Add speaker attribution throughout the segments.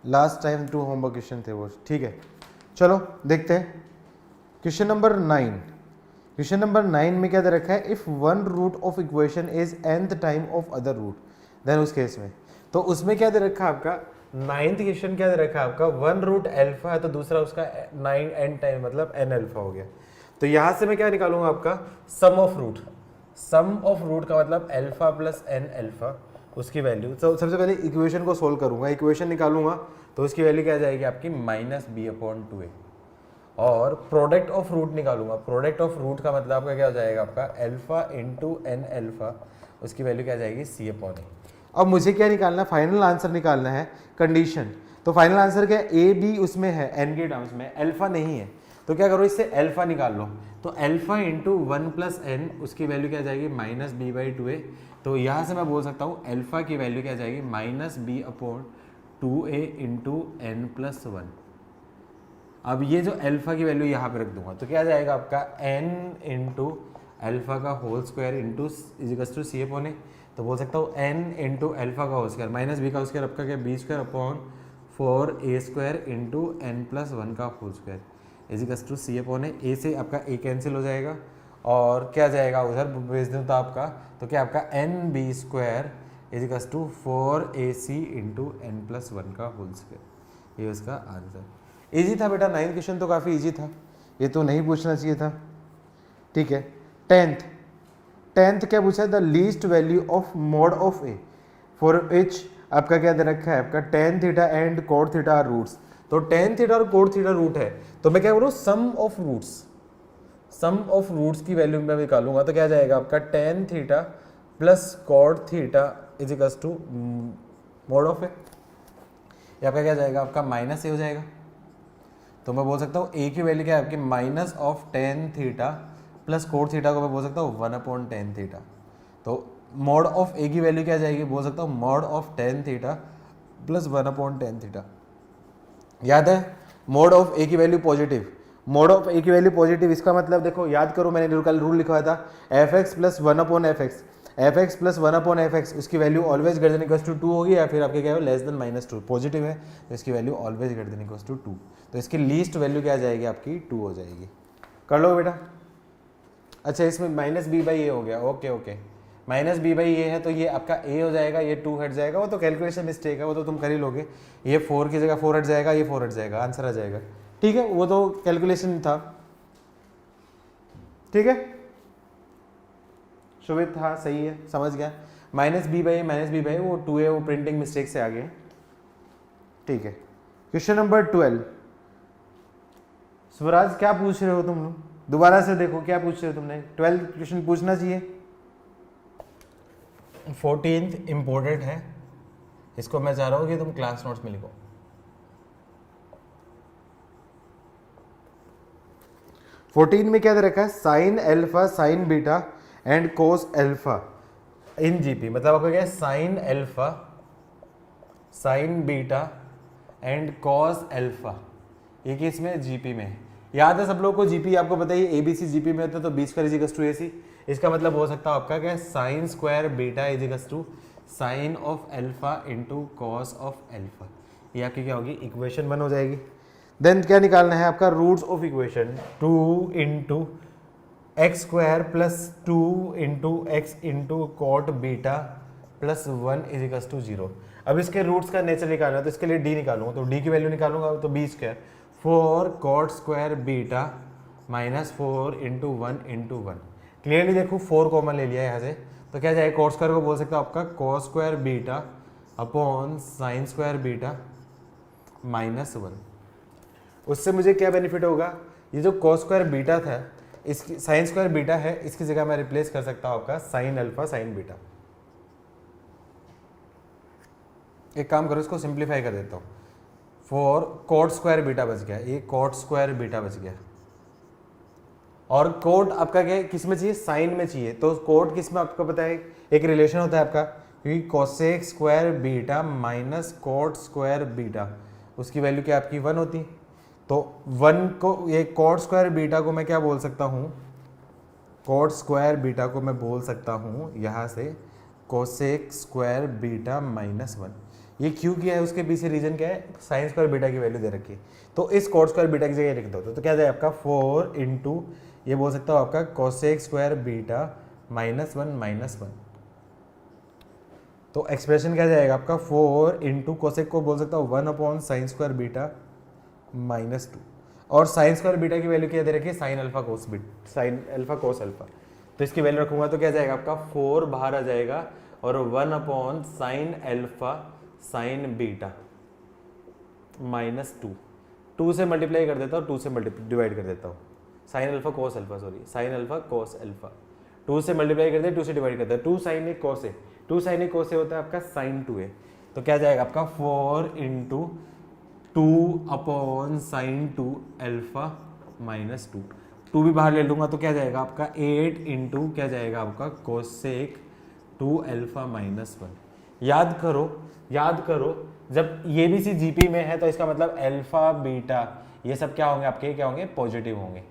Speaker 1: Last time 2 homework question थे वो, ठीक है। चलो देखते हैं क्वेश्चन नंबर 9। क्वेश्चन नंबर 9 में क्या दे रखा है, if one root of equation is nth time of other root, then उस केस में, तो उसमें क्या दे रखा है आपका, 9th क्वेश्चन क्या दे रखा है आपका, वन रूट अल्फा है तो दूसरा उसका 9n टाइम मतलब n अल्फा हो गया। तो यहां से मैं क्या निकालूंगा आपका, sum of root. Sum of root का मतलब अल्फा प्लस n अल्फा, उसकी वैल्यू। तो सबसे पहले इक्वेशन को सोल्व करूंगा, इक्वेशन निकालूंगा तो उसकी वैल्यू क्या आ जाएगी आपकी -b/2a। और प्रोडक्ट ऑफ रूट निकालूंगा, प्रोडक्ट ऑफ रूट का मतलब आपका क्या हो जाएगा आपका अल्फा इंटू एन अल्फा, उसकी वैल्यू क्या आ जाएगी c/a। अब मुझे क्या निकालना है, फाइनल आंसर निकालना है, कंडीशन। तो फाइनल आंसर क्या है, ए बी उसमें है एन के टर्म्स में, अल्फा नहीं है, तो क्या करो इससे अल्फा निकाल लो। तो अल्फा इंटू 1 + n, उसकी वैल्यू क्या आ जाएगी -b/2a। तो यहाँ से मैं बोल सकता हूँ अल्फा की वैल्यू क्या आ जाएगी -b/2a इंटू n + 1। अब ये जो अल्फा की वैल्यू यहाँ पे रख दूंगा तो क्या आ जाएगा आपका n इंटू अल्फा का whole square into equals to c/a। तो बोल सकता हूँ n इंटू अल्फा का होल स्क्वायर माइनस b का स्क्वायर आपका क्या b² / 4a² इंटू n + 1 का whole square equals to c/a। a से आपका a कैंसिल हो जाएगा और क्या जाएगा उधर भेज दूँ तो आपका, तो क्या आपका nb² equals to 4ac into n + 1 का होल स्क्वायर, ये उसका आंसर। इजी था बेटा, 9th क्वेश्चन तो काफ़ी इजी था, ये तो नहीं पूछना चाहिए था, ठीक है। 10th क्या पूछा है, the least value of mod of A for which आपका क्या दे रखा है आपका tan theta and cot theta are roots. तो tan थीटा और cot थीटा रूट है, तो मैं क्या करूँ sum of roots, sum of roots की वैल्यू मैं निकालूंगा तो क्या जाएगा आपका tan theta plus cot theta equals to mod of A, ये आपका क्या जाएगा आपका माइनस ए हो जाएगा। तो मैं बोल सकता हूँ ए की वैल्यू क्या है आपकी -tan theta plus cot theta को मैं बोल सकता हूँ 1/tan थीटा। तो मॉड ऑफ ए की वैल्यू क्या जाएगी, बोल सकता हूँ mod of tan theta plus 1/tan theta. याद है मॉड ऑफ ए की वैल्यू पॉजिटिव, मॉड ऑफ ए की वैल्यू पॉजिटिव, इसका मतलब देखो याद करो मैंने कल रूल लिखवाया था f(x + 1/f(x), f(x + 1/f(x), उसकी value always greater than equals to 2 होगी या फिर आपके क्या है लेस देन -2, पॉजिटिव है तो इसकी value always greater than equals to 2। तो इसकी लीस्ट वैल्यू क्या आ जाएगी आपकी 2 हो जाएगी। कर लो बेटा। अच्छा इसमें -b/a हो गया, ओके ओके, -b/a है तो ये आपका a हो जाएगा, ये 2 हट जाएगा, वो तो कैलकुलेशन मिस्टेक है, वो तो तुम कर ही लोगे। ये 4 की जगह 4 हट जाएगा, ये 4 हट जाएगा, आंसर आ जाएगा, ठीक है, वो तो कैलकुलेशन था, ठीक है शुभित, हाँ सही है, समझ गया। -b/a वो 2a वो प्रिंटिंग मिस्टेक से आ गया, ठीक है। क्वेश्चन नंबर 12, स्वराज क्या पूछ रहे हो तुम लोग, दोबारा से देखो क्या पूछ रहे हो तुमने, 12th क्वेश्चन पूछना चाहिए। 14th इंपॉर्टेंट है, इसको मैं चाह रहा हूं कि तुम क्लास नोट्स में लिखो। फोर्टीन में क्या दे रखा है, sine alpha sign beta and cos alpha in GP, मतलब आपको क्या है sine alpha sign beta and cos alpha, ये कि इसमें जीपी में है। याद है सब लोग को जीपी, आपको पता ही एबीसी जीपी में होता है तो b² इजिकल्स टू ac, इसका मतलब हो सकता है आपका क्या sine square beta equals to sine of alpha into cos of alpha, ये आपकी क्या होगी इक्वेशन 1 हो जाएगी। देन क्या निकालना है आपका roots of equation, 2 into x² plus 2 into x into cot beta plus 1 equals to 0। अब इसके रूट्स का नेचर निकालना है तो इसके लिए d निकालूंगा, तो d की वैल्यू निकालूंगा तो b² 4 cot square beta -4 into 1 into 1। Clearly देखो 4 कॉमन ले लिया यहाँ से, तो क्या जाएगा cot स्क्वायर को बोल सकता हूँ आपका cos square beta upon sine square beta -1। उससे मुझे क्या बेनिफिट होगा, ये जो cos स्क्वायर बीटा था इसकी साइन स्क्वायर बीटा है, इसकी जगह मैं रिप्लेस कर सकता हूँ आपका साइन अल्फा साइन बीटा। एक काम करो इसको सिंप्लीफाई कर देता हूँ, 4 cot स्क्वायर बीटा बच गया, ये cot स्क्वायर बीटा बच गया, और cot आपका क्या है किस में चाहिए साइन में चाहिए, तो cot किस में आपको पता है एक रिलेशन होता है आपका, क्योंकि cosec square beta minus cot square beta उसकी वैल्यू क्या आपकी 1 होती, तो 1 को ये cot स्क्वायर बीटा को मैं क्या बोल सकता हूँ, cot स्क्वायर बीटा को मैं बोल सकता हूँ यहाँ से cosec स्क्वायर बीटा -1, ये क्यू क्या है, उसके पीछे रीजन क्या है, साइन स्क्वायर बीटा की वैल्यू दे रखी है, तो इस कॉट स्क्वायर बीटा की जगह लिख दो, तो क्या जाएगा आपका 4 इंटू, ये बोल सकता हूँ आपका कोसेक स्क्वायर बीटा -1 तो एक्सप्रेशन क्या जाएगा आपका 4 इंटू कोसेक को बोल सकता हूँ 1/sin स्क्वायर बीटा -2, और साइन स्क्वायर बीटा की वैल्यू क्या दे रखी है, sine alpha cos beta, sine alpha cos alpha, तो इसकी वैल्यू रखूंगा तो क्या जाएगा आपका 4 बाहर आ जाएगा और 1/sin अल्फा साइन बीटा -2, 2 से मल्टीप्लाई कर देता हूँ, 2 से डिवाइड कर देता हूँ, sine alpha cos alpha, sorry sine alpha cos alpha, 2 से मल्टीप्लाई करते हैं, 2 से डिवाइड करते हैं, 2 साइन ए कोस ए, 2 साइन ए कोस ए होता है आपका साइन 2a, तो क्या जाएगा आपका 4 इंटू 2/sin 2 अल्फा -2, 2 भी बाहर ले लूंगा तो क्या जाएगा आपका 8 इंटू क्या जाएगा आपका कोसेक 2 अल्फा -1। याद करो जब ये भी सी जीपी में है तो इसका मतलब अल्फा बीटा ये सब क्या होंगे आपके, क्या होंगे, पॉजिटिव होंगे,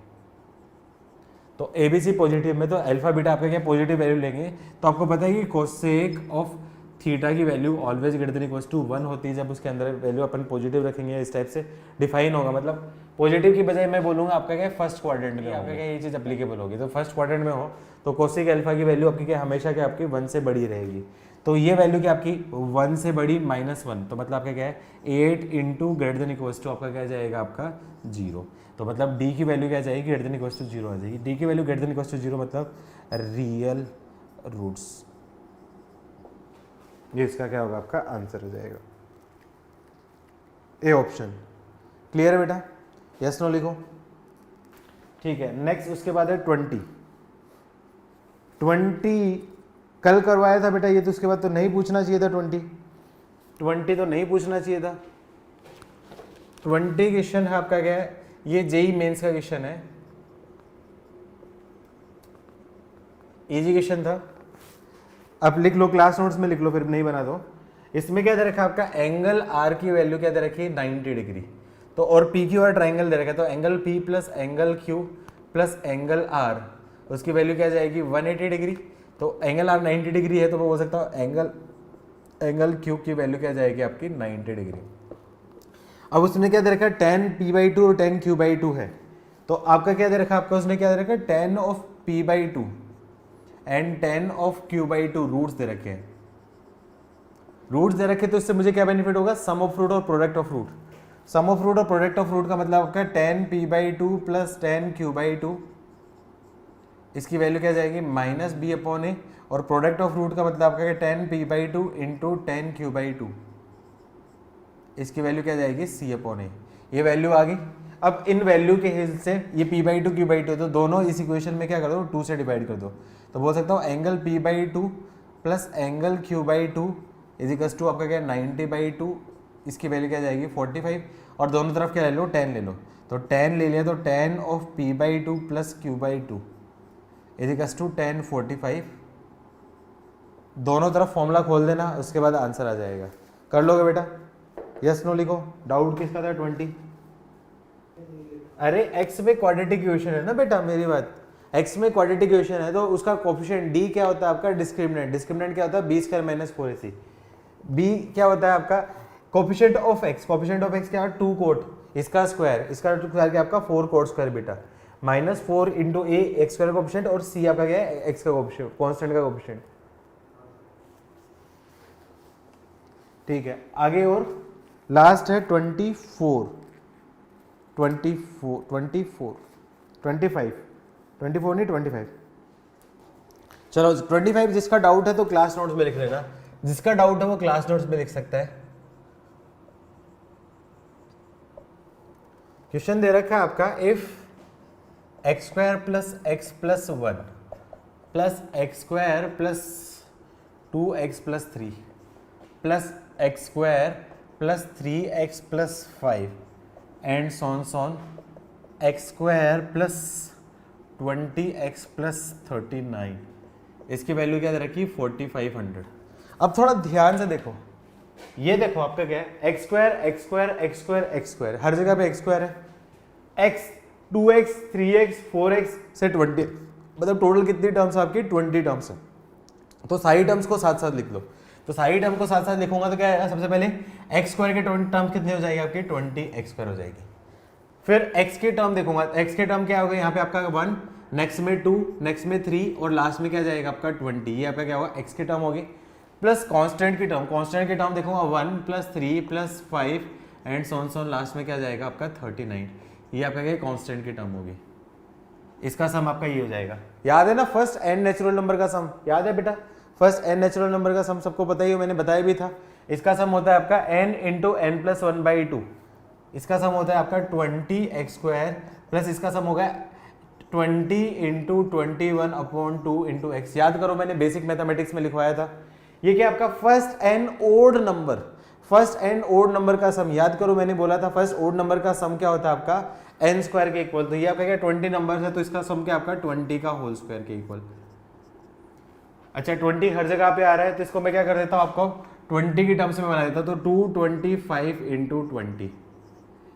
Speaker 1: तो एबीसी पॉजिटिव में तो अल्फा बीटा आपका क्या पॉजिटिव वैल्यू लेंगे, तो आपको पता है कि कोसेक ऑफ थीटा की value always greater than equals to 1 होती है, जब उसके अंदर वैल्यू अपन पॉजिटिव रखेंगे इस टाइप से डिफाइन होगा, मतलब पॉजिटिव की बजाय मैं बोलूंगा आपका क्या फर्स्ट क्वाड्रेंट में आपका क्या ये चीज एप्लीकेबल होगी, तो फर्स्ट क्वाड्रेंट में हो तो कोसेक अल्फा की वैल्यू आपकी क्या हमेशा क्या आपकी 1 से बड़ी रहेगी, तो ये वैल्यू क्या आपकी 1 से बड़ी -1, तो मतलब आपका क्या है 8 into greater than equals to आपका क्या जाएगा आपका 0, तो मतलब डी की वैल्यू क्या जाएगी ग्रेटर देन इक्वल्स टू 0 आ जाएगी, डी की value greater than equals to 0 मतलब रियल रूट्स, ये इसका क्या होगा आपका आंसर हो जाएगा, ए ऑप्शन। क्लियर है बेटा, यस नो लिखो, ठीक है। नेक्स्ट उसके बाद है 20 कल करवाया था बेटा ये, तो उसके बाद तो नहीं पूछना चाहिए था, 20 तो नहीं पूछना चाहिए था। 20 क्वेश्चन है आपका क्या है, ये जेई मेंस का क्वेश्चन है, इजी क्वेश्चन था, अब लिख लो क्लास नोट्स में लिख लो, फिर नहीं बना दो। इसमें क्या दे रखा है आपका एंगल आर की वैल्यू क्या दे रखी है 90 डिग्री, तो और पी क्यू आर ट्राइंगल दे रखा है, तो angle P plus angle Q plus angle R उसकी वैल्यू क्या जाएगी 180 डिग्री, तो एंगल आर 90 डिग्री है तो मैं बोल सकता हूँ एंगल क्यू की वैल्यू क्या जाएगी आपकी 90 डिग्री। अब उसने क्या दे रखा है tan p/2 और tan q/2 है, तो आपका क्या दे रखा है आपका, उसने क्या दे रखा है tan of p/2 and tan of q/2 roots दे रखे हैं, रूट्स दे रखे तो इससे मुझे क्या बेनिफिट होगा, सम ऑफ रूट और product of root, sum of root और प्रोडक्ट ऑफ रूट का मतलब आपका tan p/2 plus tan q/2 इसकी वैल्यू क्या जाएगी -b/a, और प्रोडक्ट ऑफ रूट का मतलब आपका tan p/2 into tan q/2 इसकी वैल्यू क्या जाएगी c/a, ये वैल्यू आ गई। अब इन वैल्यू के हिसाब से ये p/2 q/2 तो दोनों इस इक्वेशन में क्या कर दो 2 से डिवाइड कर दो, तो बोल सकता हूँ angle p/2 plus angle q/2 is equals to आपका क्या 90/2 इसकी वैल्यू क्या जाएगी 45, और दोनों तरफ क्या ले लो tan ले लो, तो tan ले लिया तो tan of p/2 plus q/2 is equals to tan 45, दोनों तरफ फॉर्मूला खोल देना, उसके बाद आंसर आ जाएगा। कर लोगे बेटा, यस नो लिखो। डाउट किसका था 20? अरे x में क्वाड्रेटिक इक्वेशन है ना बेटा, मेरी बात, x में क्वाड्रेटिक इक्वेशन है तो उसका कोफिशिएंट d क्या होता है आपका डिस्क्रिमिनेंट, डिस्क्रिमिनेंट क्या होता है b² - 4ac, b क्या होता है आपका coefficient of x, coefficient of x क्या है 2 कोट, इसका स्क्वायर क्या आपका 4 कोट स्क्वायर बेटा, -4 इंटू a x² का कोफिशिएंट और c आपका क्या है x का कोफिशिएंट, कांस्टेंट का कोफिशिएंट, ठीक है। आगे और लास्ट है 24 नहीं 25, चलो 25 जिसका डाउट है तो क्लास नोट्स में लिख लेना, जिसका डाउट है वो क्लास नोट्स में लिख सकता है। क्वेश्चन दे रखा है आपका if x² plus x plus 1 plus x² plus 2x plus 3 plus x² plus 3x plus 5 and so on x² plus 20x plus 39 इसकी वैल्यू क्या दे रखी 4500। अब थोड़ा ध्यान से देखो, ये देखो आपका क्या है x² हर जगह पे x² है, x 2x 3x 4x से 20 मतलब टोटल कितनी टर्म्स आपकी 20 टर्म्स है, तो सारी टर्म्स को साथ साथ लिख लो, तो तो सारी टर्म को साथ साथ लिखूंगा तो क्या आएगा, सबसे पहले एक्स स्क्वायर के टर्म कितने हो जाएगी आपकी 20x स्क्वायर हो जाएगी। फिर x के टर्म देखूंगा, x के टर्म क्या होगा, यहाँ पे आपका 1, नेक्स्ट में 2, नेक्स्ट में 3 और लास्ट में क्या जाएगा आपका 20। ये आपका क्या होगा x के टर्म होगी। प्लस कांस्टेंट की टर्म, कांस्टेंट की टर्म देखूंगा 1 + 3 + 5 एंड सो लास्ट में क्या जाएगा आपका 39। ये आपका क्या कांस्टेंट की टर्म होगी। इसका सम आपका ये हो जाएगा। याद है ना फर्स्ट n नेचुरल नंबर का सम, याद है बेटा, फर्स्ट n नेचुरल नंबर का सम सबको पता ही हो, मैंने बताया भी था। इसका सम होता है आपका n × n + 1/2। इसका सम होता है आपका 20x स्क्वायर प्लस इसका सम होगा 20 × 21/2 × x। याद करो मैंने बेसिक मैथमेटिक्स में लिखवाया था। ये क्या आपका first n odd number, first n odd number का सम, याद करो मैंने बोला था फर्स्ट ओड नंबर का सम क्या होता है आपका n स्क्वायर के इक्वल। तो ये आपका क्या 20 नंबर है तो इसका सम क्या आपका 20 का होल स्क्वायर के इक्वल। अच्छा 20 हर जगह पे आ रहा है तो इसको मैं क्या कर देता हूँ आपको 20 की टर्म्स में बना देता हूँ। तो 225 × 20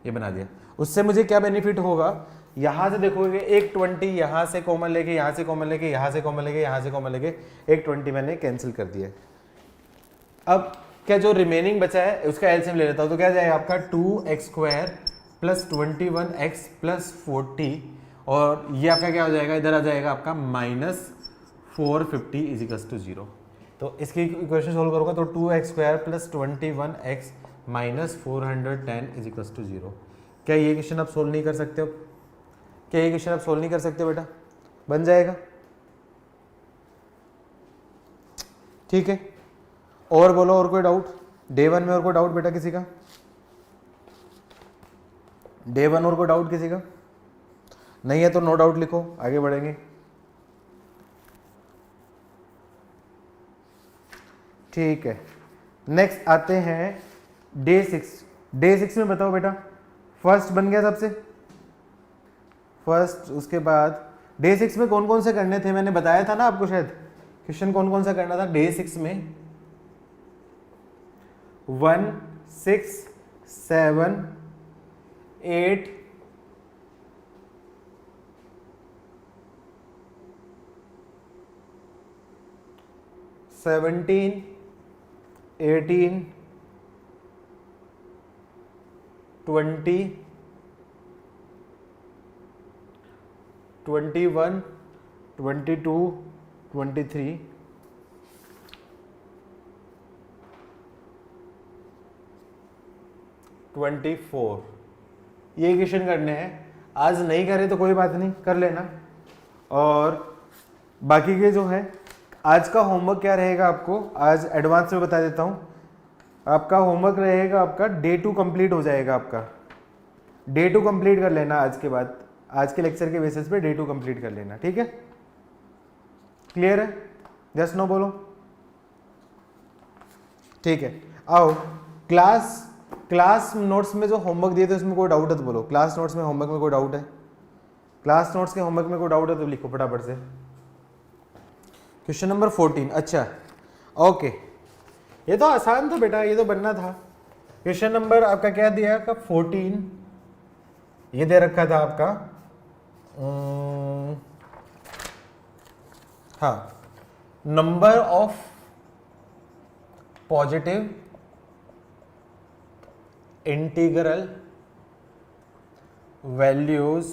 Speaker 1: ये बना दिया। उससे मुझे क्या बेनिफिट होगा, यहां से देखोगे एक 20 यहां से कॉमन लेके, यहां से कॉमन लेके, यहां से कॉमन लेके, यहां से कॉमन लेके, एक 20 मैंने कैंसिल कर दिया। अब क्या जो रिमेनिंग बचा है उसका एलसीएम ले लेता हूं तो क्या जाएगा आपका 2x square plus 21x plus 40 और ये आपका क्या हो जाएगा, इधर आ जाएगा आपका -450 = 0। तो इसकी इक्वेशन सोल्व करूंगा तो 2x स्क्वायर प्लस 21x -410 = 0। क्या ये क्वेश्चन आप सोल्व नहीं कर सकते हो? क्या ये क्वेश्चन आप सोल्व नहीं कर सकते हो बेटा? बन जाएगा, ठीक है। और बोलो, और कोई डाउट डे 1 में? और कोई डाउट बेटा किसी का? डे 1 और कोई डाउट किसी का नहीं है तो नो डाउट लिखो, आगे बढ़ेंगे। ठीक है, नेक्स्ट आते हैं डे 6। डे 6 में बताओ बेटा, फर्स्ट बन गया सबसे फर्स्ट, उसके बाद डे 6 में कौन कौन से करने थे, मैंने बताया था ना आपको शायद क्वेश्चन कौन कौन सा करना था डे 6 में। 1, 6, 7, 8, 17, 18, 20, 21, 22, 23, 24 ये क्वेश्चन करने हैं। आज नहीं करे तो कोई बात नहीं, कर लेना। और बाकी के जो है आज का होमवर्क क्या रहेगा आपको, आज एडवांस में बता देता हूँ। आपका होमवर्क रहेगा, आपका डे 2 कंप्लीट हो जाएगा। आपका डे 2 कंप्लीट कर लेना आज के बाद, आज के लेक्चर के बेसिस पे डे 2 कंप्लीट कर लेना, ठीक है? क्लियर है? यस नो बोलो, ठीक है। आओ क्लास नोट्स में जो होमवर्क दिए थे उसमें कोई डाउट है तो बोलो। क्लास नोट्स में होमवर्क में कोई डाउट है? क्लास नोट्स के होमवर्क में कोई डाउट है तो लिखो फटाफट से। क्वेश्चन नंबर 14, अच्छा ओके, ये तो आसान था बेटा, ये तो बनना था। क्वेश्चन नंबर आपका क्या दिया आपका 14, ये दे रखा था आपका हाँ, number of positive integral values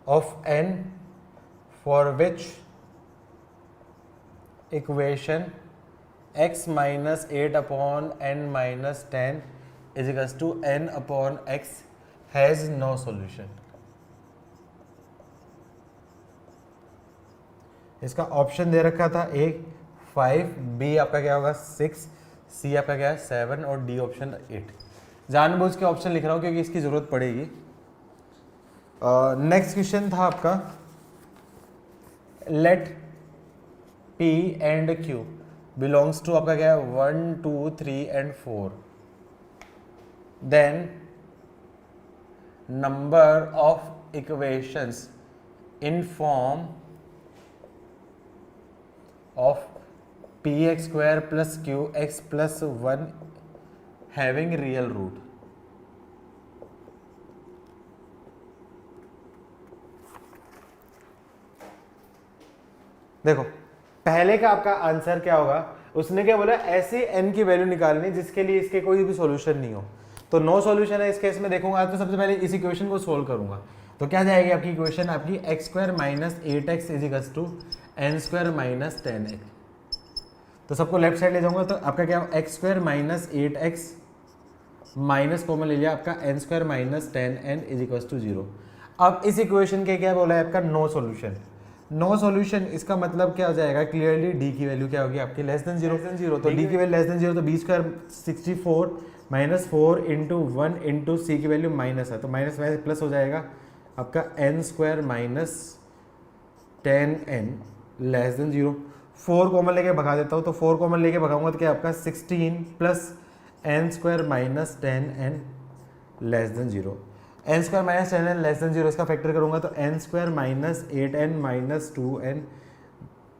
Speaker 1: of n for which equation x - 8/n - 10 = n/x has no solution. इसका ऑप्शन दे रखा था ए 5, बी आपका क्या होगा 6, सी आपका क्या है 7 और डी ऑप्शन 8। जानबूझ के ऑप्शन लिख रहा हूँ क्योंकि इसकी जरूरत पड़ेगी। नेक्स्ट क्वेश्चन था आपका let P and Q belongs to आपका क्या है 1, 2, 3 and 4, then number of equations in form of px square plus qx plus 1 having real root। देखो पहले का आपका आंसर क्या होगा, उसने क्या बोला, ऐसे n की वैल्यू निकालनी जिसके लिए इसके कोई भी सॉल्यूशन नहीं हो, तो नो सॉल्यूशन है इस केस में। देखूंगा तो सबसे पहले इस इक्वेशन को सोल्व करूंगा, तो क्या जाएगी आपकी इक्वेशन, आपकी x² minus 8x is equals to n² minus 10x। तो सबको लेफ्ट साइड ले जाऊंगा तो आपका क्या हो, x² minus 8x minus common ले लिया, आपका n² minus 10n is equals to 0। अब इस इक्वेशन के क्या बोला है आपका, नो सॉल्यूशन। नो सॉल्यूशन इसका मतलब क्या हो जाएगा, क्लियरली डी की वैल्यू क्या होगी आपकी, लेस देन जीरो। तो डी की वैल्यू लेस देन जीरो, तो b² 64 माइनस 4 इंटू 1 इंटू सी की वैल्यू माइनस है, तो माइनस माइनस प्लस हो जाएगा आपका n² minus 10n less than 0। 4 common लेके भगा देता हूँ, तो 4 कॉमन लेके भगाऊंगा तो क्या आपका 16 plus n² minus 10n less than 0। n² minus 10n less than 0 इसका फैक्टर करूंगा तो n² minus 8n minus 2n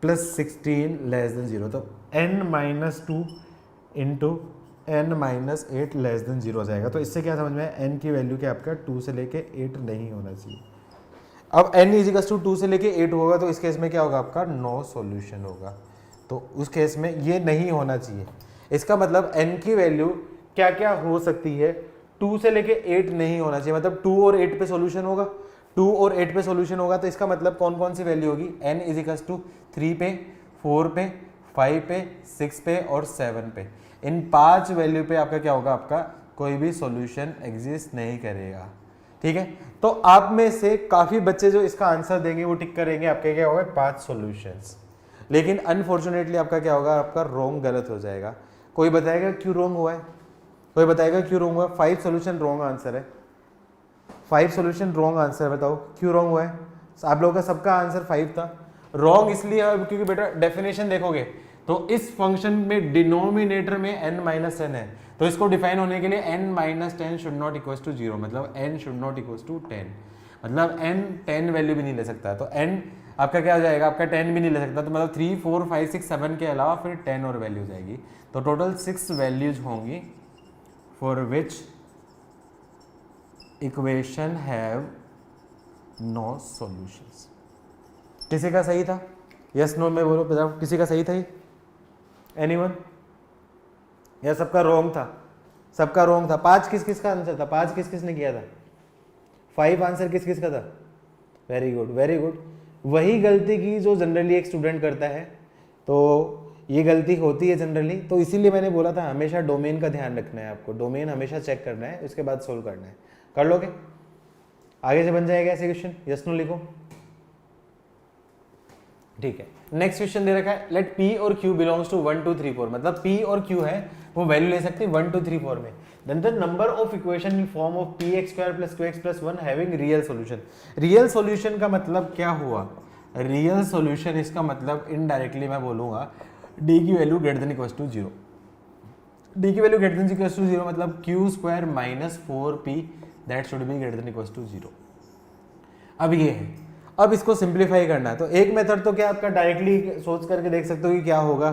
Speaker 1: plus 16 less than 0, तो n minus 2 into n minus 8 less than 0 हो जाएगा। तो इससे क्या समझ में है, n की वैल्यू क्या आपका 2 से लेके 8 नहीं होना चाहिए। अब n इजिकल्स टू 2 से लेके 8 होगा तो इस केस में क्या होगा आपका, नो सॉल्यूशन होगा। तो उस केस में ये नहीं होना चाहिए। इसका मतलब n की वैल्यू क्या क्या हो सकती है, 2 से लेके 8 नहीं होना चाहिए, मतलब 2 और 8 पे सॉल्यूशन होगा, 2 और 8 पे सॉल्यूशन होगा। तो इसका मतलब कौन कौन सी वैल्यू होगी, n इजिकल्स टू 3 पे, 4 पे, 5 पे, 6 पे और 7 पे। इन 5 वैल्यू पे आपका क्या होगा, आपका कोई भी सॉल्यूशन एग्जिस्ट नहीं करेगा। ठीक है, तो आप में से काफी बच्चे जो इसका आंसर देंगे वो टिक करेंगे, आपके क्या होगा 5 सॉल्यूशंस, लेकिन अनफॉर्चुनेटली आपका क्या होगा, आपका रॉन्ग गलत हो जाएगा। कोई बताएगा क्यों रॉन्ग हुआ है, कोई बताएगा क्यों रॉन्ग हुआ, 5 सॉल्यूशन रॉन्ग आंसर है, 5 सॉल्यूशन रॉन्ग आंसर, बताओ क्यों रॉन्ग हुआ है। आप लोगों का सबका आंसर 5 था। रॉन्ग इसलिए है क्योंकि बेटा डेफिनेशन देखोगे तो इस फंक्शन में डिनोमिनेटर में n माइनस 10 है, तो इसको डिफाइन होने के लिए n minus 10 should not equals to 0, मतलब n should not equals to 10, मतलब n 10 वैल्यू भी नहीं ले सकता। तो n आपका क्या हो जाएगा, आपका 10 भी नहीं ले सकता, तो मतलब 3 4 5 6 7 के अलावा फिर 10 और वैल्यू जाएगी, तो टोटल 6 वैल्यूज होंगी for which equation have no solutions. किसी का सही था, यस नो में बोलो बताओ, किसी का सही था, एनीवन, या सबका रॉन्ग था, सबका रॉन्ग था। 5 किस किस का आंसर था, 5 किस किस ने किया था, 5 आंसर किस किस का था, वेरी गुड वेरी गुड। वही गलती की जो जनरली एक स्टूडेंट करता है, तो ये गलती होती है जनरली, तो इसीलिए मैंने बोला था हमेशा डोमेन का ध्यान रखना है, आपको डोमेन हमेशा चेक करना है, उसके बाद सोल्व करना है। कर लोगे, आगे से बन जाएगा ऐसे क्वेश्चन, यस नो लिखो। ठीक है, नेक्स्ट क्वेश्चन दे रखा है, लेट P और Q बिलोंग्स टू 1 2 3 4, मतलब P और Q है वो वैल्यू ले सकते हैं 1 2 3 4 में, then the number of equation in form of px² + qx + 1 having real solution. Real solution का मतलब क्या हुआ, रियल सॉल्यूशन इसका मतलब इनडायरेक्टली मैं बोलूंगा d की value greater than equals to 0, d की value greater than equals to 0 मतलब q² - 4p that should be greater than equals to 0। अब ये है, अब इसको सिंप्लीफाई करना है, तो एक मेथड तो क्या आपका डायरेक्टली सोच करके देख सकते हो कि क्या होगा,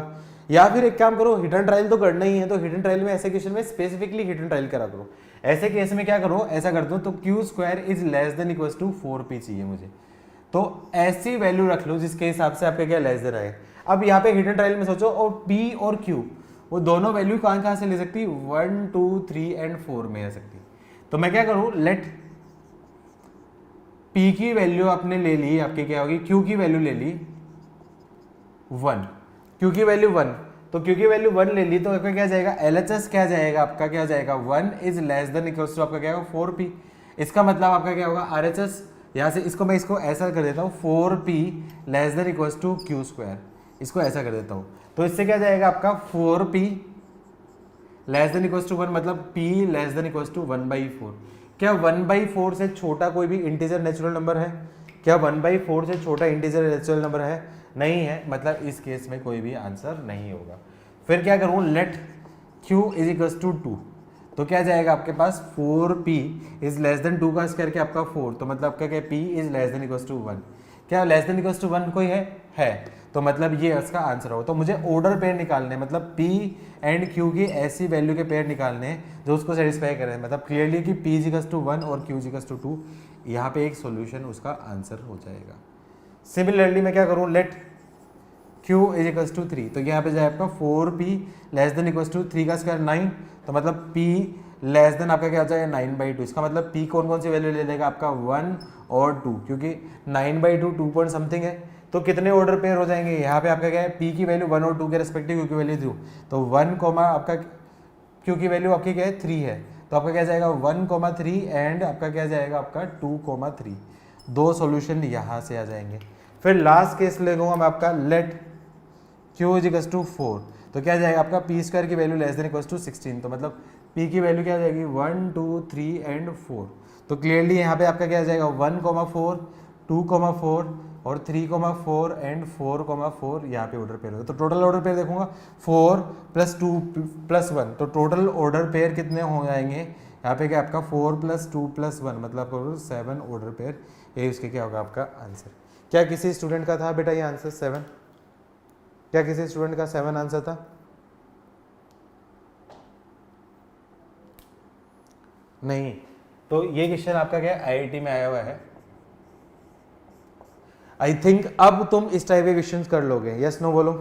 Speaker 1: या फिर एक काम करो, हिडन ट्रायल तो करना ही है, तो हिडन ट्रायल में ऐसे क्वेश्चन में स्पेसिफिकली हिडन ट्रायल करा करो। ऐसे केस में क्या करो, ऐसा कर दो, तो q² is less than equals to 4p चाहिए मुझे, तो ऐसी वैल्यू रख लो जिसके हिसाब से आपके क्या लेस देन आए। अब यहाँ पे हिडन ट्रायल में सोचो, और p और q वो दोनों वैल्यू कहाँ से ले सकती, 1 2 3 एंड 4 में आ सकती। तो मैं क्या करूँ, लेट P की वैल्यू आपने ले ली, आपकी क्या होगी, Q की वैल्यू ले ली 1, Q की वैल्यू 1, तो Q की वैल्यू 1 ले ली, तो आपका क्या जाएगा, LHS क्या जाएगा आपका, क्या जाएगा 1 is less than equals to आपका क्या होगा 4p। इसका मतलब आपका क्या होगा RHS, यहाँ से इसको मैं इसको ऐसा कर देता हूँ 4p less than equals to q², इसको ऐसा कर देता हूँ, तो इससे क्या जाएगा आपका 4p less than equals to 1, मतलब p less than equals to 1/4। क्या 1/4 से छोटा कोई भी इंटीजर नेचुरल नंबर है, क्या 1/4 से छोटा इंटीजर नेचुरल नंबर है, नहीं है, मतलब इस केस में कोई भी आंसर नहीं होगा। फिर क्या करूँ, let q is equals to 2, तो क्या जाएगा आपके पास 4p इज लेस देन 2 का स्क्वायर क्या आपका 4, तो मतलब आपका क्या p is less than equals to 1, क्या लेस देन इक्वल्स टू 1 कोई है, तो मतलब ये इसका आंसर होगा। तो मुझे ऑर्डर पेयर निकालने, मतलब p एंड q की ऐसी वैल्यू के पेयर निकालने हैं जो उसको सेटिस्फाई करें, मतलब क्लियरली कि p इक्वल्स टू 1 और q इक्वल्स टू 2, यहाँ पे एक सॉल्यूशन उसका आंसर हो जाएगा। सिमिलरली मैं क्या करूँ, let Q is equals to 3, तो यहाँ पे जाए आपका 4P less than equals to 3 का स्क्वायर 9, तो मतलब P लेस देन आपका क्या हो जाएगा 9/2। इसका मतलब P कौन कौन सी वैल्यू ले लेगा आपका 1 और 2, क्योंकि 9/2 2 पॉइंट समथिंग है, तो कितने ऑर्डर पेयर हो जाएंगे यहाँ पे आपका क्या है, P की वैल्यू 1 और 2 के रेस्पेक्टिव, Q की वैल्यू 2, तो 1 कॉमा आपका Q की वैल्यू आपकी क्या है 3 है, तो आपका क्या जाएगा 1,3 एंड आपका क्या जाएगा आपका 2,3। दो सॉल्यूशन यहाँ से आ जाएंगे। फिर लास्ट केस लेगा मैं आपका let Q is equals to 4, तो क्या जाएगा आपका पी स्क्वायर की value less than equals to 16, तो मतलब P की वैल्यू क्या जाएगी 1 2 3 एंड 4, तो क्लियरली यहाँ पे आपका क्या आ जाएगा 1,4 2,4 और 3,4 एंड 4,4 यहाँ पे ऑर्डर पेयर होगा। तो टोटल ऑर्डर पेयर देखूंगा 4 + 2 + 1, तो टोटल ऑर्डर पेयर कितने हो जाएंगे यहाँ पे क्या आपका 4 + 2 + 1 मतलब आपको 7 ऑर्डर पेयर, ये उसके क्या होगा आपका आंसर। क्या किसी स्टूडेंट का था बेटा ये आंसर 7? क्या किसी स्टूडेंट का 7 आंसर था? नहीं, तो ये क्वेश्चन आपका क्या आईआईटी में आया हुआ है। आई थिंक अब तुम इस टाइप के क्वेश्चंस कर लोगे, यस नो बोलो।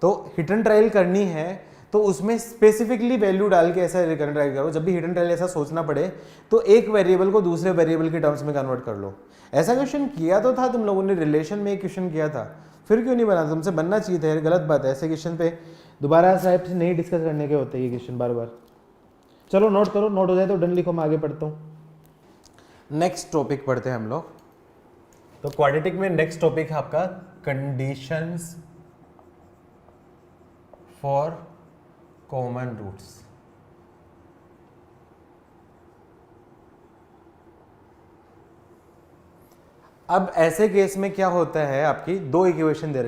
Speaker 1: तो हिट एंड ट्रायल करनी है तो उसमें स्पेसिफिकली वैल्यू डाल के ऐसा हिट एंड ट्रायल करो, जब भी हिट एंड ट्रायल ऐसा सोचना पड़े तो एक वेरिएबल को दूसरे वेरिएबल के टर्म्स में कन्वर्ट कर लो। ऐसा क्वेश्चन किया तो था तुम लोगों ने, रिलेशन में एक क्वेश्चन किया था, फिर क्यों नहीं बना? तुमसे बनना चाहिए था, गलत बात है। ऐसे क्वेश्चन पे दोबारा साहब से नहीं डिस्कस करने के होते ये क्वेश्चन बार बार। चलो नोट करो, नोट हो जाए तो डन लिखो, मैं आगे पढ़ता हूँ। नेक्स्ट टॉपिक पढ़ते हैं हम लोग। तो क्वाड्रेटिक में नेक्स्ट टॉपिक है आपका कंडीशंस फॉर कॉमन रूट्स। अब ऐसे केस में क्या होता है, आपकी दो इक्वेशन दे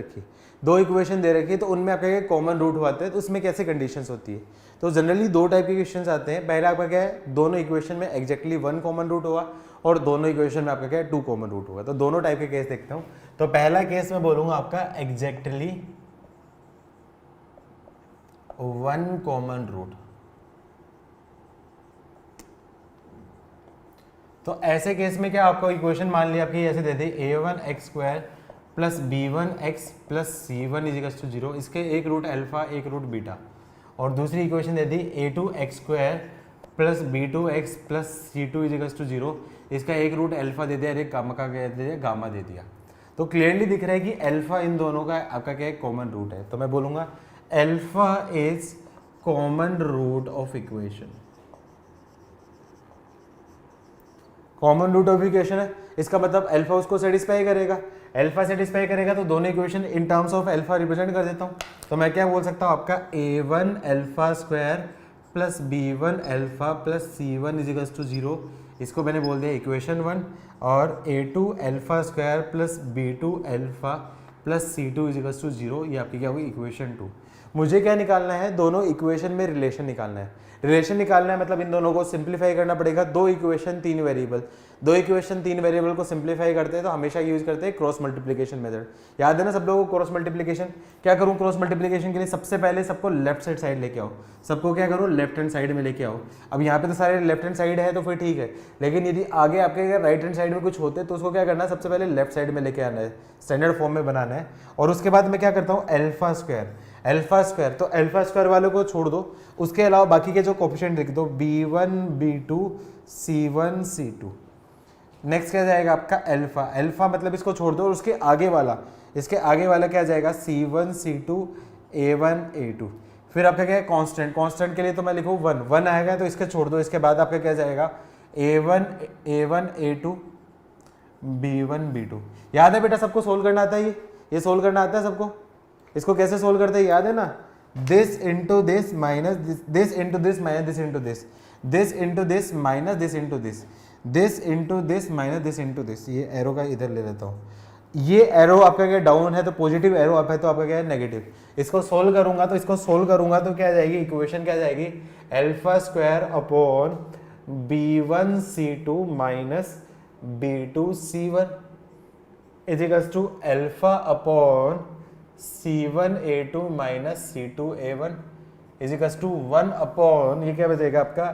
Speaker 1: रखी, तो उनमें आपका कॉमन रूट होते हैं, तो उसमें कैसे कंडीशंस होती है। तो जनरली दो टाइप के क्वेश्चंस आते हैं। पहला आपका क्या है, दोनों इक्वेशन में एग्जैक्टली 1 कॉमन रूट होगा और दोनों इक्वेशन में आपका क्या है 2 कॉमन रूट होगा। तो दोनों टाइप के केस देखते हूं। तो पहला केस मैं बोलूंगा आपका एग्जैक्टली 1 कॉमन रूट। तो ऐसे केस में क्या आपको इक्वेशन मान लिया आपकी ऐसे दे दी a1x² + b1x + c1 = 0, इसके एक रूट अल्फा एक रूट बीटा, और दूसरी इक्वेशन दे दी a2x² + b2x + c2 = 0, इसका एक रूट अल्फा दे दिया, एक गामा का दे दिया, गामा दे दिया। तो क्लियरली दिख रहा है कि अल्फा इन दोनों का आपका क्या है कॉमन रूट है। तो मैं बोलूंगा alpha is common root of equation. Common root of equation है, इसका मतलब अल्फा उसको सेटिस्फाई करेगा, अल्फा सेटिस्फाई करेगा, तो दोनों equation in terms of alpha represent कर देता हूं। तो मैं क्या बोल सकता हूं, आपका a1 α² + b1 α + c1 = 0, इसको मैंने बोल दिया इक्वेशन 1, और a2 α² + b2 α + c2 = 0, ये आपकी क्या होगी इक्वेशन 2। मुझे क्या निकालना है, दोनों इक्वेशन में रिलेशन निकालना है। रिलेशन निकालना है मतलब इन दोनों को सिंप्लीफाई करना पड़ेगा। दो इक्वेशन तीन वेरिएबल को सिंप्लीफाई करते हैं तो हमेशा यूज करते हैं क्रॉस मल्टीप्लिकेशन मेथड। याद है ना सब लोगों को क्रॉस मल्टीप्लिकेशन? क्या करूं क्रॉस मल्टीप्लिकेशन के लिए, सबसे पहले सबको लेफ्ट साइड लेके आओ, सबको क्या करो लेफ्ट हैंड साइड में लेके आओ। अब यहाँ पे तो सारे लेफ्ट हैंड साइड है तो फिर ठीक है, लेकिन यदि आगे आपके राइट हैंड साइड में कुछ होते तो उसको क्या करना है, सबसे पहले लेफ्ट साइड में लेके आना है, स्टैंडर्ड फॉर्म में बनाना है। और उसके बाद मैं क्या करता हूँ अल्फा स्क्वायर, तो अल्फा स्क्वायर वालों को छोड़ दो, उसके अलावा बाकी के जो कोफिशिएंट लिख दो b1 b2 c1 c2। Next क्या जाएगा आपका अल्फा मतलब इसको छोड़ दो, और उसके आगे वाला क्या जाएगा c1 c2 a1 a2। फिर आपका क्या है कांस्टेंट के लिए तो मैं लिखूँ 1 आएगा, तो इसके छोड़ दो, इसके बाद आपका क्या जाएगा a1 a2 b1 b2। याद है बेटा सबको सोल्व करना आता है, ये सोल्व करना आता है सबको। इसको कैसे सोल्व करते हैं याद है ना, this into this minus this into this minus this into this, this into this minus this into this, this into this minus this into this. ये एरो का इधर ले लेता हूँ, ये एरो आपका क्या डाउन है तो पॉजिटिव, एरो अप है तो आपका क्या है नेगेटिव। इसको सोल्व करूंगा तो क्या जाएगी इक्वेशन, क्या जाएगी alpha square upon b1 c2 minus b2 c1 equals to alpha upon c1 a2 minus c2 a1 equals to 1 upon ये क्या बचेगा आपका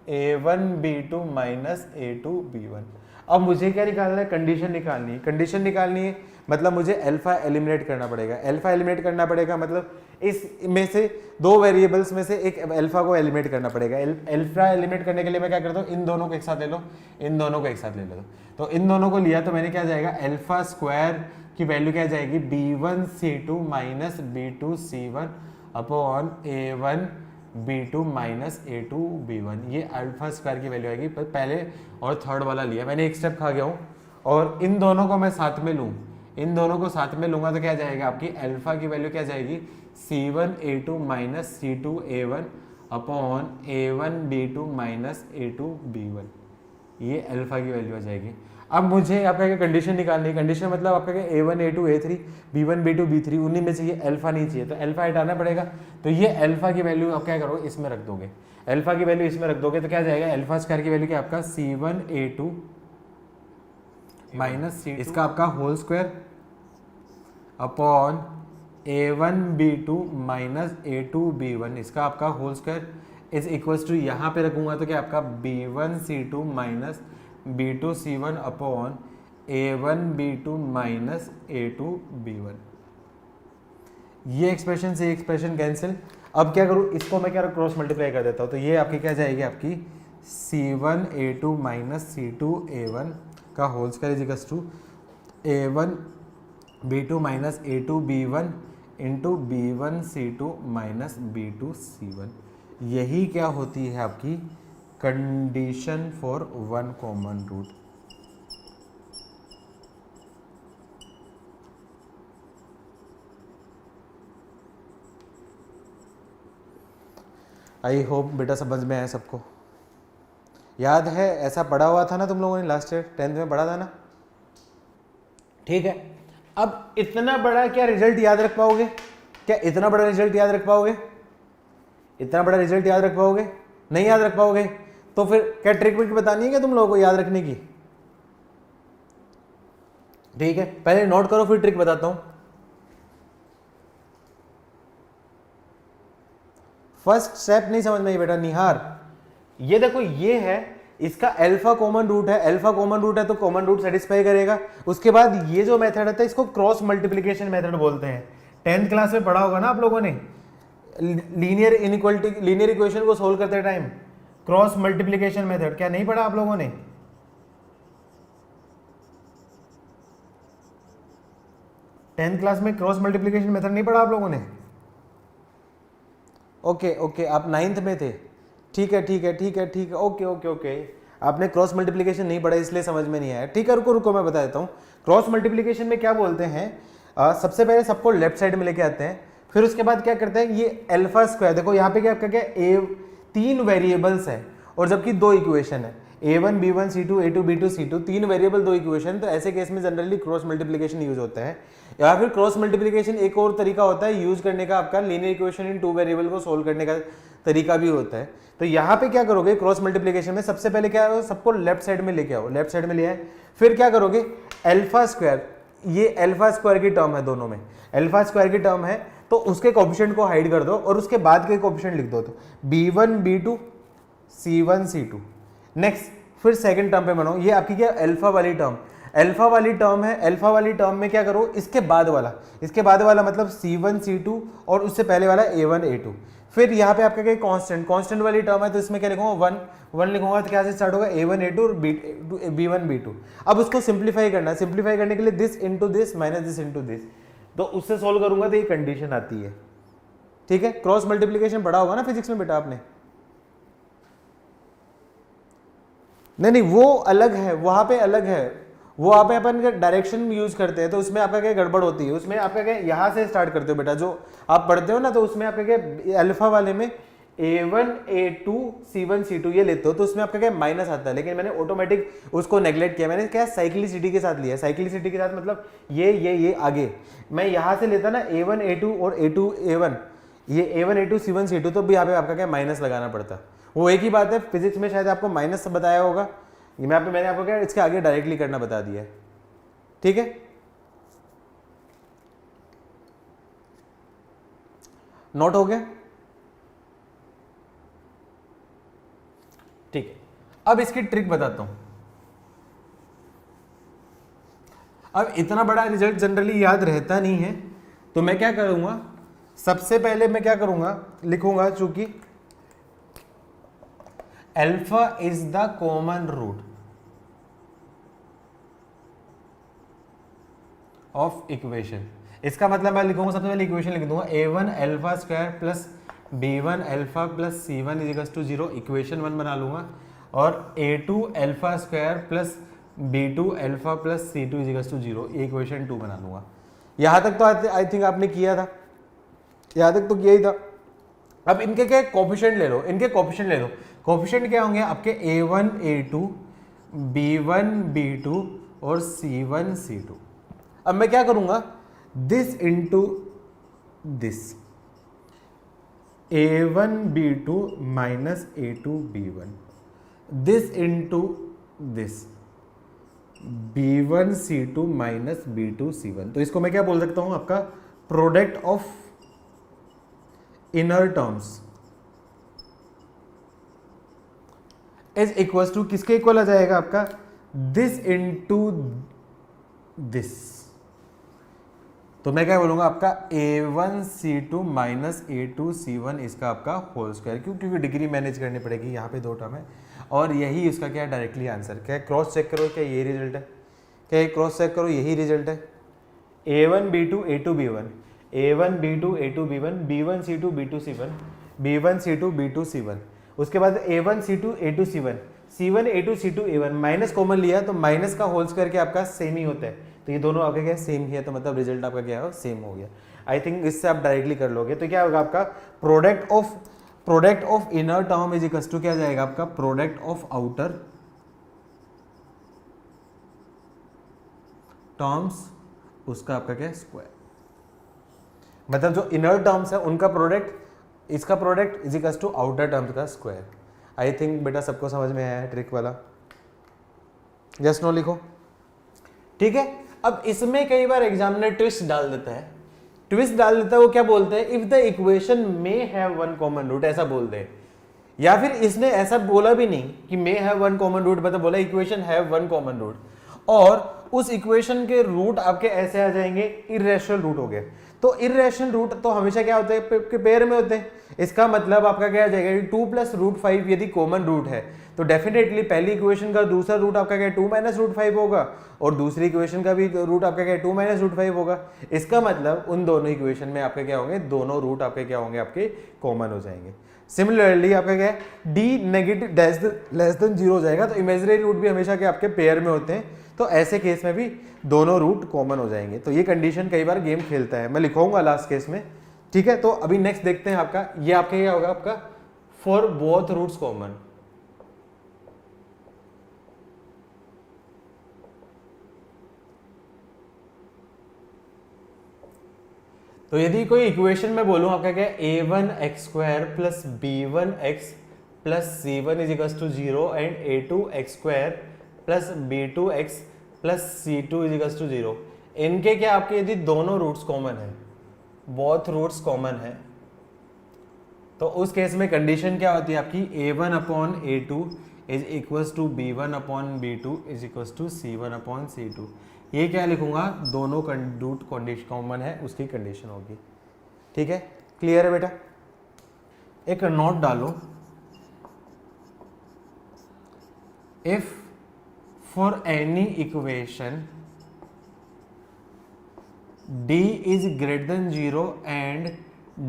Speaker 1: a1 b2 minus a2 b1। अब मुझे क्या निकालना है, कंडीशन निकालनी है। कंडीशन निकालनी है मतलब मुझे अल्फा एलिमिनेट करना पड़ेगा। अल्फा एलिमिनेट करना पड़ेगा मतलब इस में से दो वेरिएबल्स में से एक अल्फा को एलिमिनेट करना पड़ेगा। अल्फा एलिमिनेट करने के लिए मैं क्या करता हूँ, इन दोनों को एक साथ ले लो, इन दोनों को एक साथ ले लो। तो इन दोनों को लिया तो मैंने क्या जाएगा, अल्फा स्क्वायर की वैल्यू क्या जाएगी, b1c2 minus b2c1 upon a1 b2 minus a2 b1, ये अल्फा स्क्वायर की वैल्यू आएगी। पर पहले और थर्ड वाला लिया मैंने, एक स्टेप खा गया हूँ। और इन दोनों को मैं साथ में लूँ, इन दोनों को साथ में लूंगा तो क्या जाएगा, आपकी अल्फा की वैल्यू क्या जाएगी, c1 a2 minus c2 a1 upon a1 b2 minus a2 b1, ये अल्फा की वैल्यू आ जाएगी। अब मुझे आपका क्या कंडीशन निकालनी है, कंडीशन मतलब आपका क्या a1 a2 a3 b1 b2 b3, उन्हीं में चाहिए, अल्फा नहीं चाहिए, तो अल्फा हटाना पड़ेगा। तो ये अल्फा की वैल्यू आप क्या करोगे, इसमें रख दोगे, अल्फा की वैल्यू इसमें रख दोगे तो क्या जाएगा, अल्फा स्क्वायर की वैल्यू क्या आपका c1 a2 माइनस c2, इसका आपका whole square upon a1 b2 minus a2 b1, इसका आपका whole square is equals to, यहाँ पे रखूंगा तो क्या आपका b1 c2 minus b2 c1 upon a1 b2 minus a2 b1। ये एक्सप्रेशन से एक्सप्रेशन कैंसिल। अब क्या करूँ, इसको मैं क्या क्रॉस मल्टीप्लाई कर देता हूँ, तो ये आपकी क्या जाएगी, आपकी c1 a2 minus c2 a1 का whole square is equals to a1 b2 minus a2 b1 into b1 c2 minus b2 c1। यही क्या होती है आपकी condition for one common root. I hope बेटा समझ में आया सबको, याद है ऐसा पढ़ा हुआ था ना तुम लोगों ने लास्ट ईयर 10th में पढ़ा था ना, ठीक है। अब इतना बड़ा क्या रिजल्ट याद रख पाओगे, क्या इतना बड़ा रिजल्ट याद रख पाओगे, इतना बड़ा रिजल्ट याद रख पाओगे, नहीं याद रख पाओगे, तो फिर क्या ट्रिक विक बतानी है क्या तुम लोगों को याद रखने की, ठीक है। पहले नोट करो फिर ट्रिक बताता हूं। फर्स्ट स्टेप नहीं समझ में आई बेटा निहार, ये देखो ये है, इसका अल्फा कॉमन रूट है, अल्फा कॉमन रूट है तो कॉमन रूट सेटिस्फाई करेगा। उसके बाद ये जो मेथड है इसको क्रॉस मल्टीप्लिकेशन मेथड बोलते हैं। 10th क्लास में पढ़ा होगा ना आप लोगों ने, लीनियर इनइक्वालिटी, लीनियर इक्वेशन को सोल्व करते टाइम क्रॉस मल्टीप्लिकेशन मेथड, क्या नहीं पढ़ा आप लोगों ने? टेंथ क्लास में क्रॉस मल्टीप्लिकेशन मेथड नहीं पढ़ा आप लोगों ने? ओके ओके, आप 9th में थे, ठीक है ठीक है ठीक है ठीक है, ओके ओके ओके, आपने क्रॉस मल्टीप्लिकेशन नहीं पढ़ा इसलिए समझ में नहीं आया, ठीक है। रुको रुको मैं बता देता हूँ क्रॉस मल्टीप्लिकेशन में क्या बोलते हैं। सबसे पहले सबको लेफ्ट साइड में लेके आते हैं, फिर उसके बाद क्या करते हैं, ये अल्फा स्क्वायर, देखो यहाँ पे क्या क्या ए 3 वेरिएबल्स है और जबकि 2 इक्वेशन है, a1 b1 c2 a2 b2 c2, 3 variable 2 equation. तो ऐसे केस में जनरली क्रॉस मल्टीप्लिकेशन यूज होता है, या फिर क्रॉस मल्टीप्लिकेशन एक और तरीका होता है यूज करने का, आपका लीनियर इक्वेशन इन 2 वेरिएबल को सोल्व करने का तरीका भी होता है। तो यहाँ पे क्या करोगे क्रॉस मल्टीप्लिकेशन में, सबसे पहले क्या सबको लेफ्ट साइड में लेके आओ, लेफ्ट साइड में लिया है, फिर क्या करोगे अल्फा स्क्वायर, ये अल्फा स्क्वायर की टर्म है, दोनों में अल्फा स्क्वायर की टर्म है, तो उसके कोएफिशिएंट को हाइड कर दो और उसके बाद के कोएफिशिएंट लिख दो, तो b1 b2 c1 c2। Next फिर सेकंड टर्म पे बनाओ, ये आपकी क्या अल्फा वाली टर्म, अल्फा वाली टर्म है, अल्फा वाली टर्म में क्या करो इसके बाद वाला, इसके बाद वाला मतलब c1 c2 और उससे पहले वाला a1 a2। फिर यहाँ पे आपका क्या कांस्टेंट, कांस्टेंट वाली टर्म है तो इसमें क्या लिखूंगा 1 लिखूंगा, तो क्या से स्टार्ट होगा a1 a2 और b1 b2। अब उसको सिंप्लीफाई करना है, सिंप्लीफाई करने के लिए this into this minus this into this, तो उससे सोल्व करूंगा तो ये कंडीशन आती है, ठीक है। क्रॉस मल्टीप्लिकेशन पढ़ा होगा ना फिजिक्स में बेटा आपने? नहीं वो अलग है, वहां पे अलग है, वो आप अपन डायरेक्शन यूज करते हैं तो उसमें आपका क्या गड़बड़ होती है, उसमें आपका क्या यहाँ से स्टार्ट करते हो बेटा, जो आप पढ़ते हो ना, तो उसमें आपका क्या अल्फा वाले में a1 a2 c1 c2 ये लेते हो तो उसमें आपका क्या माइनस आता है, लेकिन मैंने ऑटोमेटिक उसको नेग्लेक्ट किया, मैंने क्या साइक्लिसिटी के साथ लिया, साइक्लिसिटी के साथ मतलब ये आगे मैं यहाँ से लेता ना a1 a2 और a2 a1, ये a1 a2 c1 c2, तो भी यहाँ पे आपका क्या माइनस लगाना पड़ता। वो एक ही बात है, फिजिक्स में शायद आपको माइनस बताया होगा, मैंने आपको क्या इसके आगे डायरेक्टली करना बता दिया है, ठीक है। नोट हो गया, ठीक है। अब इसकी ट्रिक बताता हूं, अब इतना बड़ा रिजल्ट जनरली याद रहता नहीं है, तो मैं क्या करूंगा, सबसे पहले मैं क्या करूंगा, लिखूंगा चूंकि alpha is the common root of equation. इसका मतलब मैं लिखूंगा, सबसे पहले इक्वेशन लिख दूंगा a1 alpha square plus b1 alpha plus c1 equals to 0, equation 1 बना लूंगा। और a2 alpha square plus b2 alpha plus c2 equals to 0, ये इक्वेशन 2 बना लूंगा। यहां तक तो आई थिंक आपने किया था, यहां तक तो किया ही था। अब इनके क्या कोफिशिएंट ले लो, इनके कोफिशिएंट ले लो। कोफिशिएंट क्या होंगे आपके a1 a2 b1 b2 और c1 c2। अब मैं क्या करूंगा, this into this, a1 b2 minus a2 b1, this into this, b1 c2 minus b2 c1। तो इसको मैं क्या बोल सकता हूं, आपका product of inner terms is equal to, किसके इक्वल आ जाएगा आपका, दिस इंटू दिस। तो मैं क्या बोलूंगा आपका a1 c2 minus a2 c1 इसका आपका होल स्क्वायर। क्यों, क्योंकि डिग्री मैनेज करनी पड़ेगी, यहाँ पे 2 टर्म है और यही इसका क्या डायरेक्टली आंसर। क्या क्रॉस चेक करो, क्या ये रिजल्ट है, क्या ये क्रॉस चेक करो, यही रिजल्ट है। a1 b2 a2 b1, a1 b2 a2 b1, b1 c2 b2 c1, b1 c2 b2 c1, उसके बाद a1 c2 a2 c1, c1 a2 c2 a1, minus common लिया तो माइनस का होल स्क्वायर क्या आपका सेम ही होता है, तो ये दोनों आपका क्या सेम ही है, तो मतलब रिजल्ट आपका क्या है, सेम हो गया। आई थिंक इससे आप डायरेक्टली कर लोगे। तो क्या होगा आपका product of inner term is equal to क्या जाएगा आपका, प्रोडक्ट ऑफ आउटर टर्म्स, उसका आपका क्या स्क्वायर। मतलब जो इनर टर्म्स है उनका प्रोडक्ट, इसका product is equal to outer terms का स्क्वायर। आई थिंक बेटा सबको समझ में आया है ट्रिक वाला, यस नो लिखो, ठीक है। अब इसमें कई बार एग्जामिनर ट्विस्ट डाल देता है, वो क्या बोलते हैं, if the equation may have one common root, ऐसा बोलते हैं। या फिर इसने ऐसा बोला भी नहीं कि may have one common root, मतलब बोला equation have one common root, और उस इक्वेशन के रूट आपके ऐसे आ जाएंगे, इर्रेशनल रूट हो गए। तो इर्रेशनल रूट तो हमेशा क्या होते हैं, पेयर में होते हैं। इसका मतलब आपका क्या आ जाएगा, 2 प्लस रूट 5 यदि कॉमन रूट है तो डेफिनेटली पहली इक्वेशन का दूसरा रूट आपका क्या 2 माइनस रूट 5 होगा, और दूसरी इक्वेशन का भी रूट आपका क्या 2 माइनस रूट 5 होगा। इसका मतलब उन दोनों इक्वेशन में आपके क्या होंगे, दोनों रूट आपके क्या होंगे, आपके कॉमन हो जाएंगे। सिमिलरली आपका क्या है, डी नेगेटिव लेस देन 0 हो जाएगा, तो इमेजिनरी रूट भी हमेशा क्या आपके पेयर में होते हैं, तो ऐसे केस में भी दोनों रूट कॉमन हो जाएंगे। तो ये कंडीशन कई बार गेम खेलता है, मैं लिखूंगा लास्ट केस में, ठीक है। तो अभी नेक्स्ट देखते हैं आपका, ये आपका क्या होगा आपका, फॉर बोथ रूट्स कॉमन। तो यदि कोई इक्वेशन में बोलूं आपका क्या, a1 x square plus b1 x plus c1 is equal to 0 and a2 x square plus b2 x plus c2 is equal to 0, इनके क्या आपके यदि दोनों रूट्स कॉमन है, बोथ रूट्स कॉमन है, तो उस केस में कंडीशन क्या होती है आपकी, a1 upon a2 is equal to b1 upon b2 is equal to c1 upon c2। ये क्या लिखूंगा, दोनों रूट कंडीशन कॉमन है उसकी कंडीशन होगी, ठीक है। क्लियर है बेटा, एक नोट डालो, if for any equation d is greater than 0 and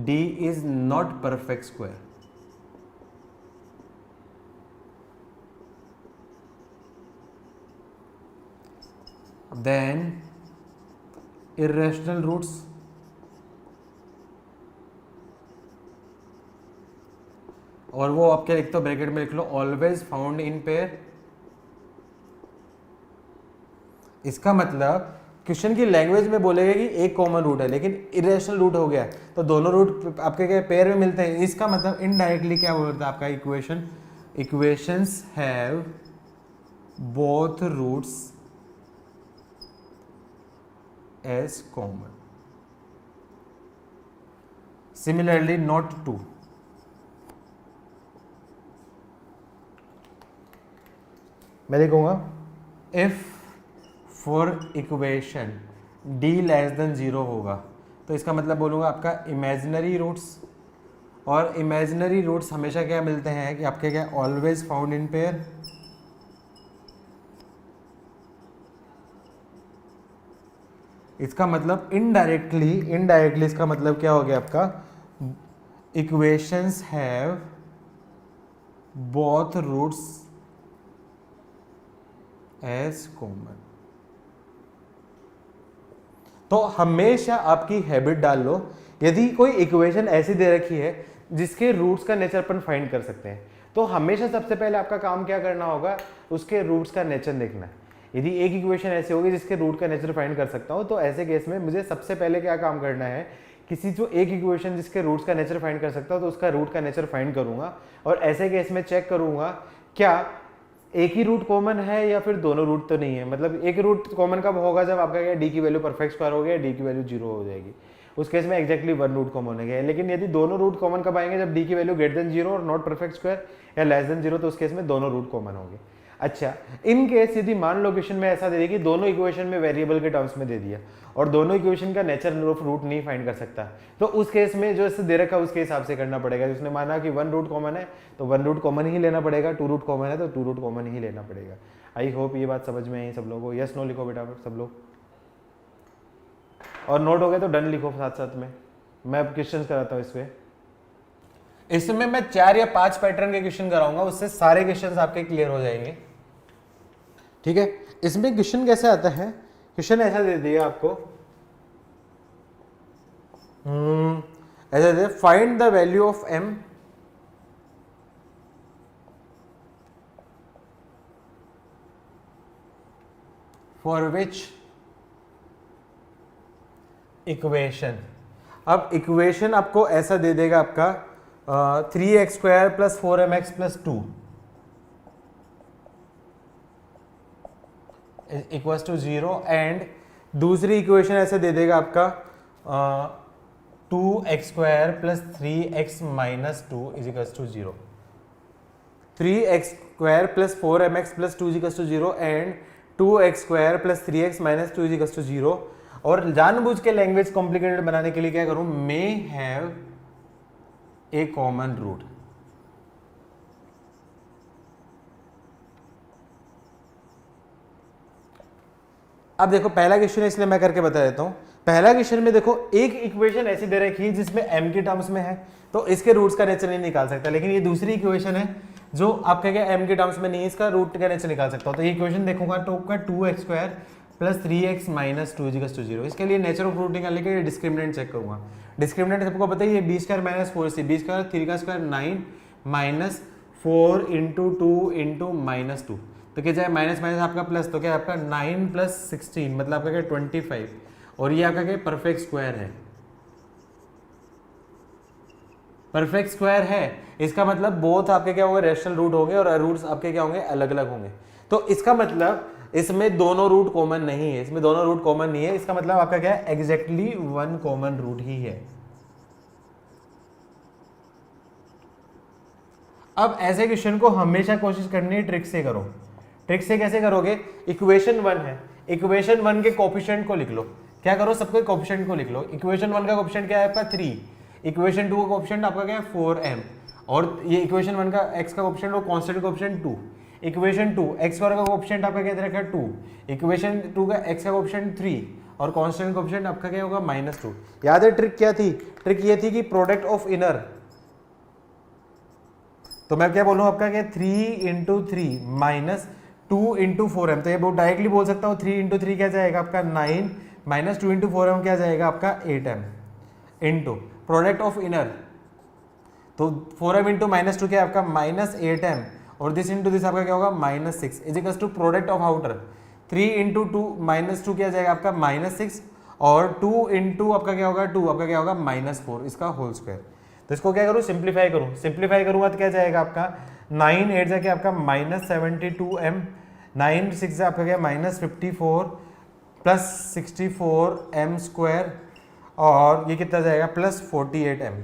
Speaker 1: d is not perfect square, then irrational roots और वो आपके लिख तो ब्रैकेट में लिख लो, ऑलवेज फाउंड इन पेयर। इसका मतलब क्वेश्चन की लैंग्वेज में बोलेगा कि एक कॉमन रूट है लेकिन इरेशनल रूट हो गया, तो दोनों रूट आपके क्या पेयर में मिलते हैं। इसका मतलब इनडायरेक्टली क्या बोलता है आपका, equations have both roots as common, similarly not to. मैं लिखूंगा if for equation d less than 0 होगा, तो इसका मतलब बोलूँगा आपका इमेजिनरी रूट्स, और इमेजिनरी रूट्स हमेशा क्या मिलते हैं कि आपके क्या ऑलवेज फाउंड इन पेयर। इसका मतलब इनडायरेक्टली इसका मतलब क्या हो गया आपका, equations have both roots as common. तो हमेशा आपकी हैबिट डाल लो, यदि कोई इक्वेशन ऐसी दे रखी है जिसके रूट्स का नेचर अपन फाइंड कर सकते हैं, तो हमेशा सबसे पहले आपका काम क्या करना होगा, उसके रूट्स का नेचर देखना है। यदि एक इक्वेशन ऐसी होगी जिसके रूट का नेचर फाइंड कर सकता हूं, तो ऐसे केस में मुझे सबसे पहले क्या काम करना है, किसी जो एक इक्वेशन जिसके रूट्स का नेचर फाइंड कर सकता हूं, तो उसका रूट का नेचर फाइंड करूंगा, और ऐसे केस में चेक करूंगा क्या एक ही रूट कॉमन है या फिर दोनों रूट तो नहीं है। मतलब एक रूट कॉमन कब होगा, जब आपका क्या डी की वैल्यू परफेक्ट स्क्वायर हो गया, डी की वैल्यू 0 हो जाएगी, उस केस में एक्जैक्टली वन रूट कॉमन है। लेकिन यदि दोनों रूट कॉमन कब आएंगे, जब डी की वैल्यू ग्रेटर देन 0 और नॉट परफेक्ट स्क्वायर या लेस देन 0, तो उस केस में दोनों रूट कॉमन होंगे। अच्छा, इन केस यदि मान लो क्वेश्चन में ऐसा दे दिया कि दोनों इक्वेशन में वेरिएबल के टर्म्स में दे दिया और दोनों इक्वेशन का नेचर ऑफ रूट नहीं फाइंड कर सकता, तो उस केस में जो इससे दे रखा है उसके हिसाब से करना पड़ेगा। उसने माना कि वन रूट कॉमन है तो वन रूट कॉमन ही लेना पड़ेगा, टू रूट कॉमन है तो टू रूट कॉमन ही लेना पड़ेगा। आई होप ये बात समझ में आई सब लोगों को। यस नो लिखो बेटा सब लोग, और नोट हो गए तो डन लिखो साथ साथ में। मैं अब क्वेश्चन कराता हूँ इसमें मैं 4 या 5 पैटर्न के क्वेश्चन कराऊंगा, उससे सारे क्वेश्चन आपके क्लियर हो जाएंगे। ठीक है, इसमें क्वेश्चन कैसे आता है, क्वेश्चन ऐसा दे दिया आपको, ऐसा दे, find the value of m for which equation. अब इक्वेशन आपको ऐसा दे देगा आपका 3x² + 4mx + 2 equals to 0, and दूसरी इक्वेशन ऐसे दे देगा आपका 2x² + 3x - 2 equals to 0। 3x² + 4mx + 2 equals to 0 and 2x² + 3x - 2 equals to 0। और जानबूझ के लैंग्वेज कॉम्प्लिकेटेड बनाने के लिए क्या करूं, may have a common root. अब देखो पहला क्वेश्चन है इसलिए मैं करके बता देता हूं। पहला क्वेश्चन में देखो एक इक्वेशन ऐसी दे रखी है जिसमें m के टर्म्स में है, तो इसके रूट्स का नेचर नहीं निकाल सकता। लेकिन ये दूसरी इक्वेशन है जो आपका क्या m के टर्म्स में नहीं है, इसका रूट का नेचर निकाल सकता हूं। तो ये इक्वेशन देखूंगा तो आपका 2x² + 3x - 2 इक्वल्स टू 0। इसके लिए नेचर ऑफ रूट निकालने के लिए डिस्क्रिमिनेंट चेक करूंगा। डिस्क्रिमिनेंट सबको पता ही है, b² - 4c, b² 3 का स्क्वायर 9 - 4 × 2 × -2, तो क्या जाए माइनस माइनस आपका प्लस, तो क्या आपका 9 + 16 मतलब आपका क्या 25, और ये आपका क्या परफेक्ट स्क्वायर है। परफेक्ट स्क्वायर है इसका मतलब बोथ आपके क्या होंगे, रैशनल रूट होंगे, और रूट्स आपके क्या होंगे, अलग अलग होंगे। तो इसका मतलब इसमें दोनों रूट कॉमन नहीं है, इसमें दोनों रूट कॉमन नहीं है, इसका मतलब आपका क्या है, एग्जैक्टली वन कॉमन रूट ही है। अब ऐसे क्वेश्चन को हमेशा कोशिश करनी है ट्रिक से करो। ट्रिक से कैसे करोगे, इक्वेशन 1 है, इक्वेशन 1 के कोफिशिएंट को लिख लो। क्या करो, सबके कोफिशिएंट को लिख लो। इक्वेशन 1 का कोफिशिएंट क्या है आपका 3, इक्वेशन 2 का कोफिशिएंट आपका क्या है 4m, और ये इक्वेशन 1 का x का कोफिशिएंट और कांस्टेंट कोफिशिएंट 2। इक्वेशन 2 x² का कोफिशिएंट आपका क्या दे रखा है 2, इक्वेशन 2 का x का कोफिशिएंट 3 और कांस्टेंट कोफिशिएंट आपका क्या होगा -2। याद है ट्रिक क्या थी, ट्रिक ये थी कि प्रोडक्ट ऑफ इनर, तो मैं क्या बोलूं आपका क्या 3 × 3 -2 × 4m, तो ये बहुत डायरेक्टली बोल सकता हूँ 3 × 3 क्या जाएगा आपका 9 -2 × 4m क्या जाएगा आपका 8m into product of inner, तो 4m × -2 क्या आपका -8m, और दिस इंटू दिस आपका क्या होगा -6 is to product of outer 3 × 2 -2 क्या जाएगा आपका -6, और 2 × आपका क्या होगा 2 आपका क्या होगा -4 इसका होल स्क्वायर। तो इसको क्या करूँ, सिंप्लीफाई करूँ, सिंप्लीफाई करूँगा तो क्या जाएगा आपका 9 8 जाके आपका -72m, 9 6 आपका क्या -54 प्लस 64m स्क्वायर, और ये कितना जाएगा +48m।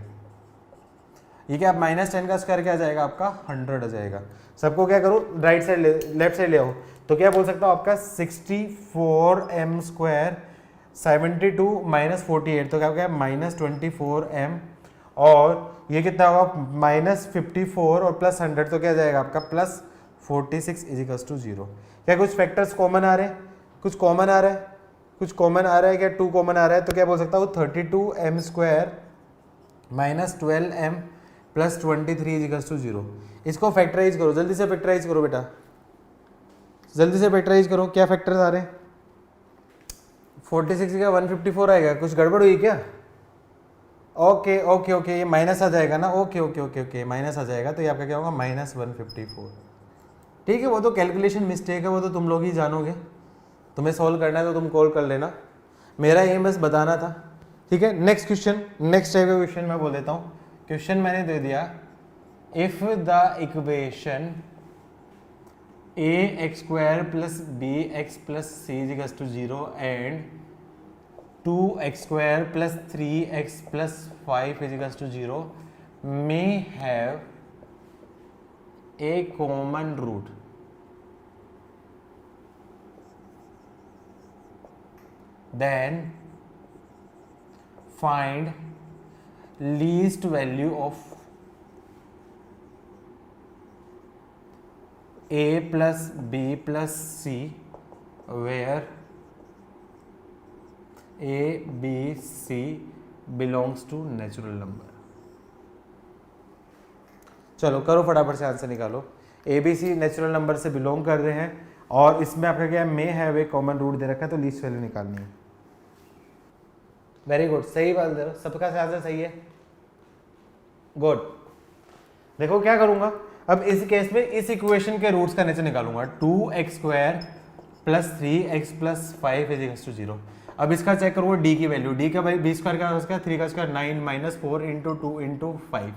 Speaker 1: ये क्या -10 का स्क्वायर क्या आ जाएगा आपका 100 आ जाएगा। सबको क्या करो राइट साइड लेफ्ट साइड ले आओ, तो क्या बोल सकता हूँ आपका 64m स्क्वायर 72 - 48 तो क्या हो गया -24m, और ये कितना होगा -54 और +100 तो क्या आ जाएगा आपका +46 = 0। क्या कुछ फैक्टर्स कॉमन आ रहे हैं, कुछ कॉमन आ रहा है, कुछ कॉमन आ रहा है क्या, 2 कॉमन आ रहा है, तो क्या बोल सकता हूँ 32m स्क्वायर -12m +23 = 0। इसको फैक्टराइज करो, जल्दी से फैक्टराइज करो बेटा, जल्दी से फैक्टराइज करो। क्या फैक्टर्स आ रहे हैं, 46 का 154 आएगा, कुछ गड़बड़ हुई क्या? ओके ओके ओके, ये माइनस आ जाएगा ना, okay okay okay okay minus आ जाएगा, तो ये आपका क्या होगा -154। ठीक है, वो तो कैलकुलेशन मिस्टेक है, वो तो तुम लोग ही जानोगे, तुम्हें सॉल्व करना है तो तुम कॉल कर लेना, मेरा एम बस बताना था। ठीक है, नेक्स्ट क्वेश्चन, नेक्स्ट टाइप का क्वेश्चन मैं बोल देता हूँ। क्वेश्चन मैंने दे दिया, if the equation ax² + bx + c = 0 and 2x² + 3x + 5 = 0 may have a common root, then find least value of a + b + c where a b c belongs to natural number। चलो करो फटाफट से answer निकालो। A B C natural number से belong कर रहे हैं और इसमें आपका क्या may have a common root दे रखा है, तो लीस्ट वैल्यू निकालनी है। वेरी गुड, सही बात दे रहा, सबका आंसर सही है, गुड। देखो क्या करूंगा अब इस केस में, इस इक्वेशन के रूट्स का नेचर निकालूंगा, 2x² + 3x + 5 = 0। अब इसका चेक करूंगा डी की वैल्यू, डी का भाई b² क्या हो उसका 3 का स्क्वायर 9 - 4 × 2 × 5,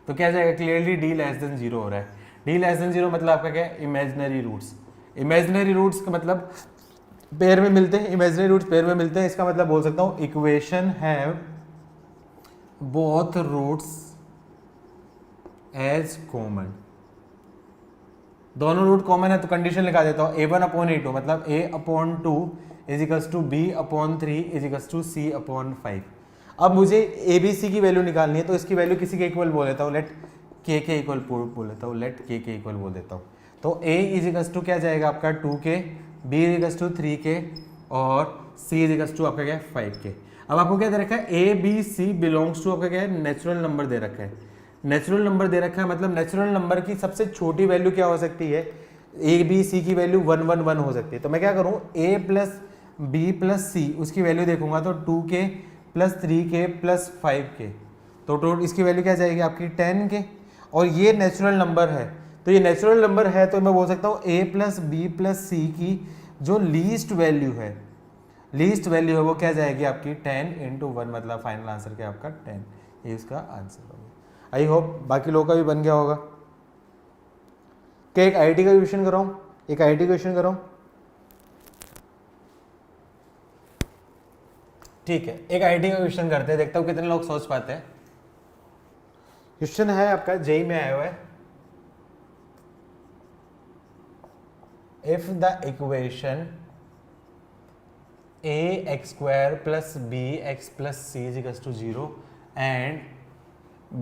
Speaker 1: तो क्या जाएगा क्लियरली d < 0 हो रहा है। d < 0 मतलब आपका क्या है इमेजिनरी रूट्स, इमेजिनरी रूट्स का मतलब पेयर में मिलते हैं, इमेजिनरी रूट्स पेयर में मिलते हैं, इसका मतलब बोल सकता हूं equation have both roots as common, दोनों रूट कॉमन है तो कंडीशन लगा देता हूं a1/a2 मतलब a/2 = b/3 = c/5। अब मुझे ए बी सी की वैल्यू निकालनी है, तो इसकी वैल्यू किसी के इक्वल बोल देता हूँ, लेट के इक्वल बोल देता हूँ, लेट के इक्वल बोल देता हूँ। तो a = क्या जाएगा आपका 2k, b = 3k और c = आपका क्या है 5k। अब आपको क्या दे रखा है a b c belongs to आपका क्या है नेचुरल नंबर दे रखा है, नेचुरल नंबर दे रखा है मतलब नेचुरल नंबर की सबसे छोटी वैल्यू क्या हो सकती है, ए बी सी की वैल्यू 1 1 1 हो सकती है। तो मैं क्या करूँ a + b + c उसकी वैल्यू देखूंगा तो 2k + 3k + 5k, तो टोटल इसकी वैल्यू क्या जाएगी आपकी 10k, और ये नेचुरल नंबर है, तो ये नेचुरल नंबर है तो मैं बोल सकता हूँ a + b + c की जो लीस्ट वैल्यू है, लीस्ट वैल्यू है वो क्या जाएगी आपकी 10 × 1 मतलब फाइनल आंसर क्या आपका 10, ये इसका आंसर होगा। आई होप बाकी लोगों का भी बन गया होगा। क्या एक आईटी का क्वेश्चन कराऊं, एक आईटी क्वेश्चन कराऊं, ठीक है एक आईटी का क्वेश्चन करते हैं, देखता हूं कितने लोग सोच पाते हैं। क्वेश्चन है आपका जेई में आया हुआ है, if the equation ax² + bx + c = 0 and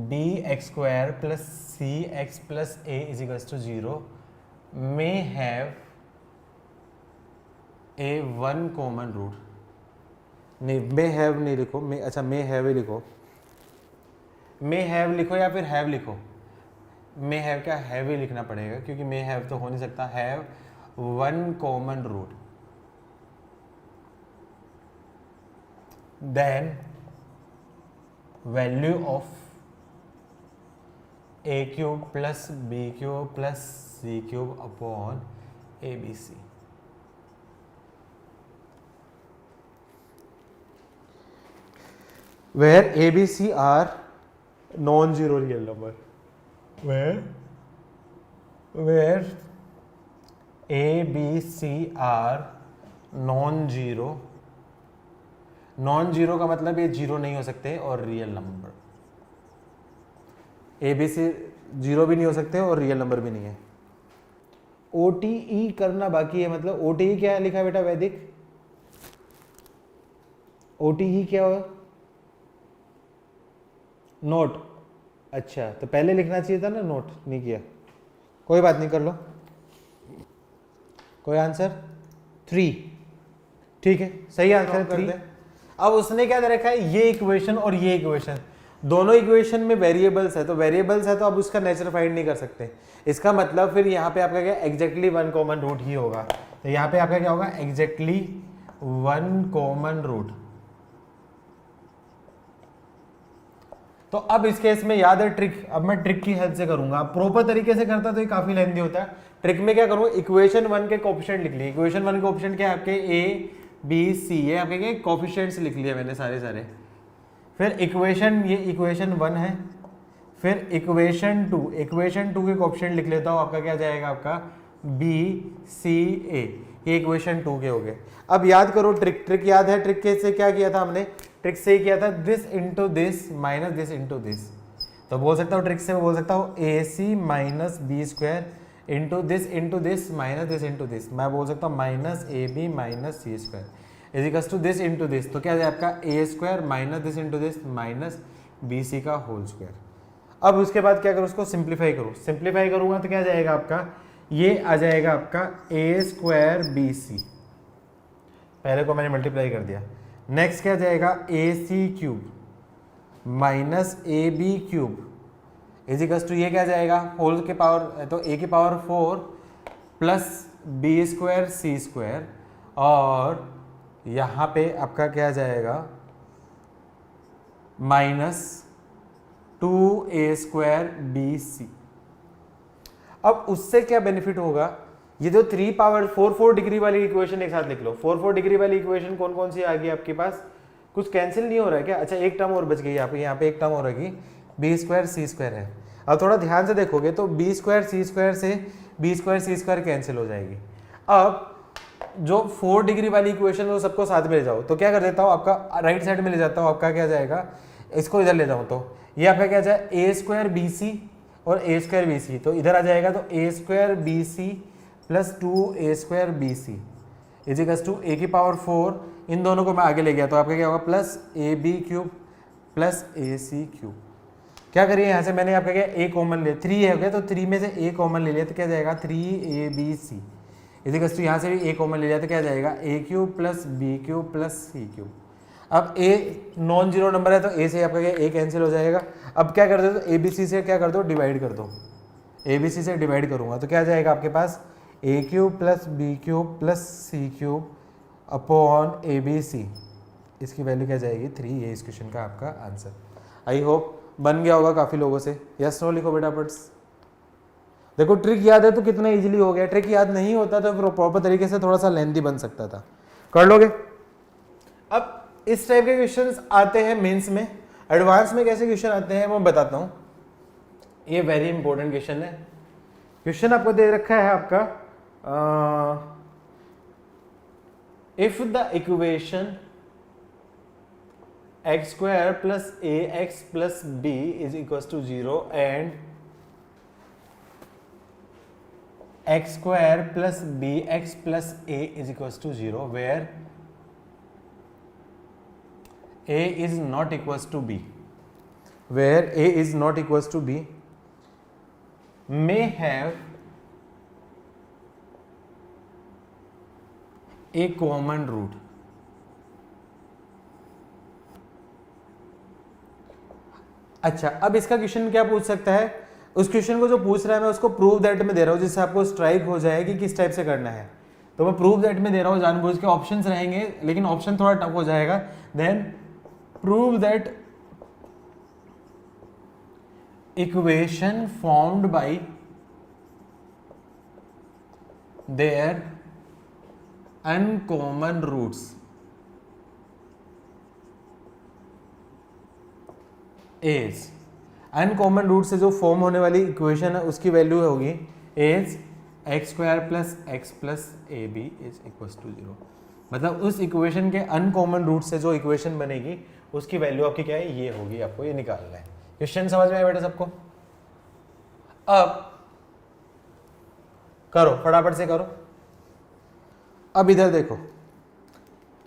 Speaker 1: bx² + cx + a = 0 may have a one common root, नहीं मे हैव नहीं लिखो, मे अच्छा मे हैव ही लिखो, मे हैव लिखो या फिर हैव लिखो, मे हैव क्या हैव ही लिखना पड़ेगा क्योंकि मे हैव तो हो नहीं सकता, have one common root, then value of a³ + b³ + c³ upon abc। where abc are non-zero real number, where abc are non-zero, non zero का मतलब ये जीरो नहीं हो सकते और real number, A B C zero भी नहीं हो सकते और रियल नंबर भी नहीं है। OTE करना बाकी है, मतलब OTE क्या है लिखा है बेटा वैदिक? OTE क्या हो? नोट। अच्छा तो पहले लिखना चाहिए था ना, नोट नहीं किया, कोई बात नहीं, कर लो। कोई आंसर? 3, ठीक है, सही आंसर 3। अब उसने क्या दे रखा है, ये इक्वेशन और ये इक्वेशन, दोनों इक्वेशन में वेरिएबल्स है, तो वेरिएबल्स है तो अब उसका नेचर फाइंड नहीं कर सकते। इसका मतलब फिर यहाँ पे आपका क्या एग्जैक्टली 1 कॉमन रूट ही होगा। तो यहाँ पे आपका क्या होगा, एग्जैक्टली 1 कॉमन रूट। तो अब इस केस में याद है ट्रिक, अब मैं ट्रिक की हेल्प से करूंगा। प्रॉपर तरीके से करता तो ये काफी लेंथी होता है। ट्रिक में क्या करूंगा, इक्वेशन 1 के कोएफिशिएंट लिख लिए। इक्वेशन 1 के कोएफिशिएंट क्या है आपके, ए बी सी है आपके, क्या कोएफिशिएंट्स लिख लिए मैंने सारे। फिर इक्वेशन, ये इक्वेशन 1 है, फिर इक्वेशन 2 के कोएफिशिएंट लिख लेता हूँ, आपका क्या जाएगा, आपका बी सी ए, ये इक्वेशन 2 के हो गए। अब याद करो ट्रिक याद है, ट्रिक के से क्या किया था हमने, ट्रिक से ही किया था this into this minus this into this. तो बोल सकता हूँ ट्रिक से, मैं बोल सकता हूँ A C minus B square into this minus this into this. मैं बोल सकता हूँ minus A B minus C square equals to this into this. तो क्या है आपका A square minus this into this minus B C का whole square. अब उसके बाद क्या करूँ, उसको सिंप्लीफाई करूँ। सिंप्लीफाई करूँगा तो क्या जाएगा आपका, ये आ जाएगा आपका ए स्क्वायर बी सी, पहले को मैंने मल्टीप्लाई कर दिया। नेक्स्ट क्या जाएगा, a C cube minus A B cube equals to ये क्या जाएगा, होल के पावर, तो ए की power 4 plus b square c square, और यहाँ पे आपका क्या जाएगा माइनस 2a स्क्वायर बी सी। अब उससे क्या बेनिफिट होगा, ये जो 3 पावर 4 डिग्री वाली इक्वेशन एक साथ लिख लो। 4 डिग्री वाली इक्वेशन कौन कौन सी आ गई आपके पास, कुछ कैंसिल नहीं हो रहा है क्या? अच्छा एक टर्म और बच गई यहाँ पे एक टर्म और रहेगी, बी स्क्वायर सी स्क्वायर है। अब थोड़ा ध्यान से देखोगे तो बी स्क्वायर सी स्क्वायर से B square c square cancel हो जाएगी। अब जो 4 डिग्री वाली इक्वेशन है वो सबको साथ में ले जाओ, तो क्या कर देता हूँ, आपका राइट साइड में ले जाता हूँ, आपका क्या जाएगा, इसको इधर ले जाऊँ तो ये आपका क्या जाए, ए स्क्वायर बी सी और ए स्क्वायर बी सी, तो इधर आ जाएगा तो a square b c plus 2a square b c equals to a की पावर 4, इन दोनों को मैं आगे ले गया तो आपका क्या होगा plus A B cube plus A C cube. क्या करिए यहाँ से मैंने आपका क्या ए कॉमन ले, 3 हो गया तो 3 में से ए कॉमन ले लिया तो क्या जाएगा 3ab इजिकल्स टू यहाँ से भी ए कॉमन ले लिया तो क्या जाएगा a cube plus b cube plus c cube. अब ए नॉन जीरो नंबर है तो ए से आपका क्या ए कैंसिल हो जाएगा। अब क्या कर दो, तो ए बी सी से क्या कर दो, डिवाइड कर दो। ए बी सी से डिवाइड करूंगा तो क्या जाएगा आपके पास a cube plus b cube plus c cube upon a B c, इसकी वैल्यू क्या जाएगी 3। ये इस क्वेश्चन का आपका आंसर। आई होप बन गया होगा काफ़ी लोगों से। यस नो लिखो बेटा बट्स। देखो ट्रिक याद है तो कितना इजीली हो गया, ट्रिक याद नहीं होता तो प्रॉपर तरीके से थोड़ा सा लेंथी बन सकता था, कर लोगे। अब इस टाइप के क्वेश्चंस आते हैं मेंस में। एडवांस में कैसे क्वेश्चन आते हैं वो बताता हूँ, ये वेरी इंपॉर्टेंट क्वेश्चन है। क्वेश्चन आपको दे रखा है आपका if the equation X square plus A X plus B is equal to 0 and X square plus B X plus A is equal to 0 where a is not equals to b, where a is not equals to b may have a common root। अच्छा अब इसका question क्या पूछ सकता है, उस question को जो पूछ रहा है मैं उसको प्रूव दैट में दे रहा हूं, जिससे आपको स्ट्राइक हो जाए कि किस टाइप से करना है। तो मैं प्रूव दैट में दे रहा हूं, जानबूझ के ऑप्शंस रहेंगे लेकिन ऑप्शन थोड़ा टफ हो जाएगा। Then prove that equation formed by their uncommon roots is, uncommon root से जो फॉर्म होने वाली इक्वेशन है उसकी वैल्यू होगी is X square plus X plus A B is equal to 0। मतलब उस इक्वेशन के अनकॉमन रूट से जो इक्वेशन बनेगी उसकी वैल्यू आपकी क्या है, ये होगी, आपको ये निकालना है। क्वेश्चन समझ में आया बेटा सबको? अब करो, फटाफट से करो। अब इधर देखो,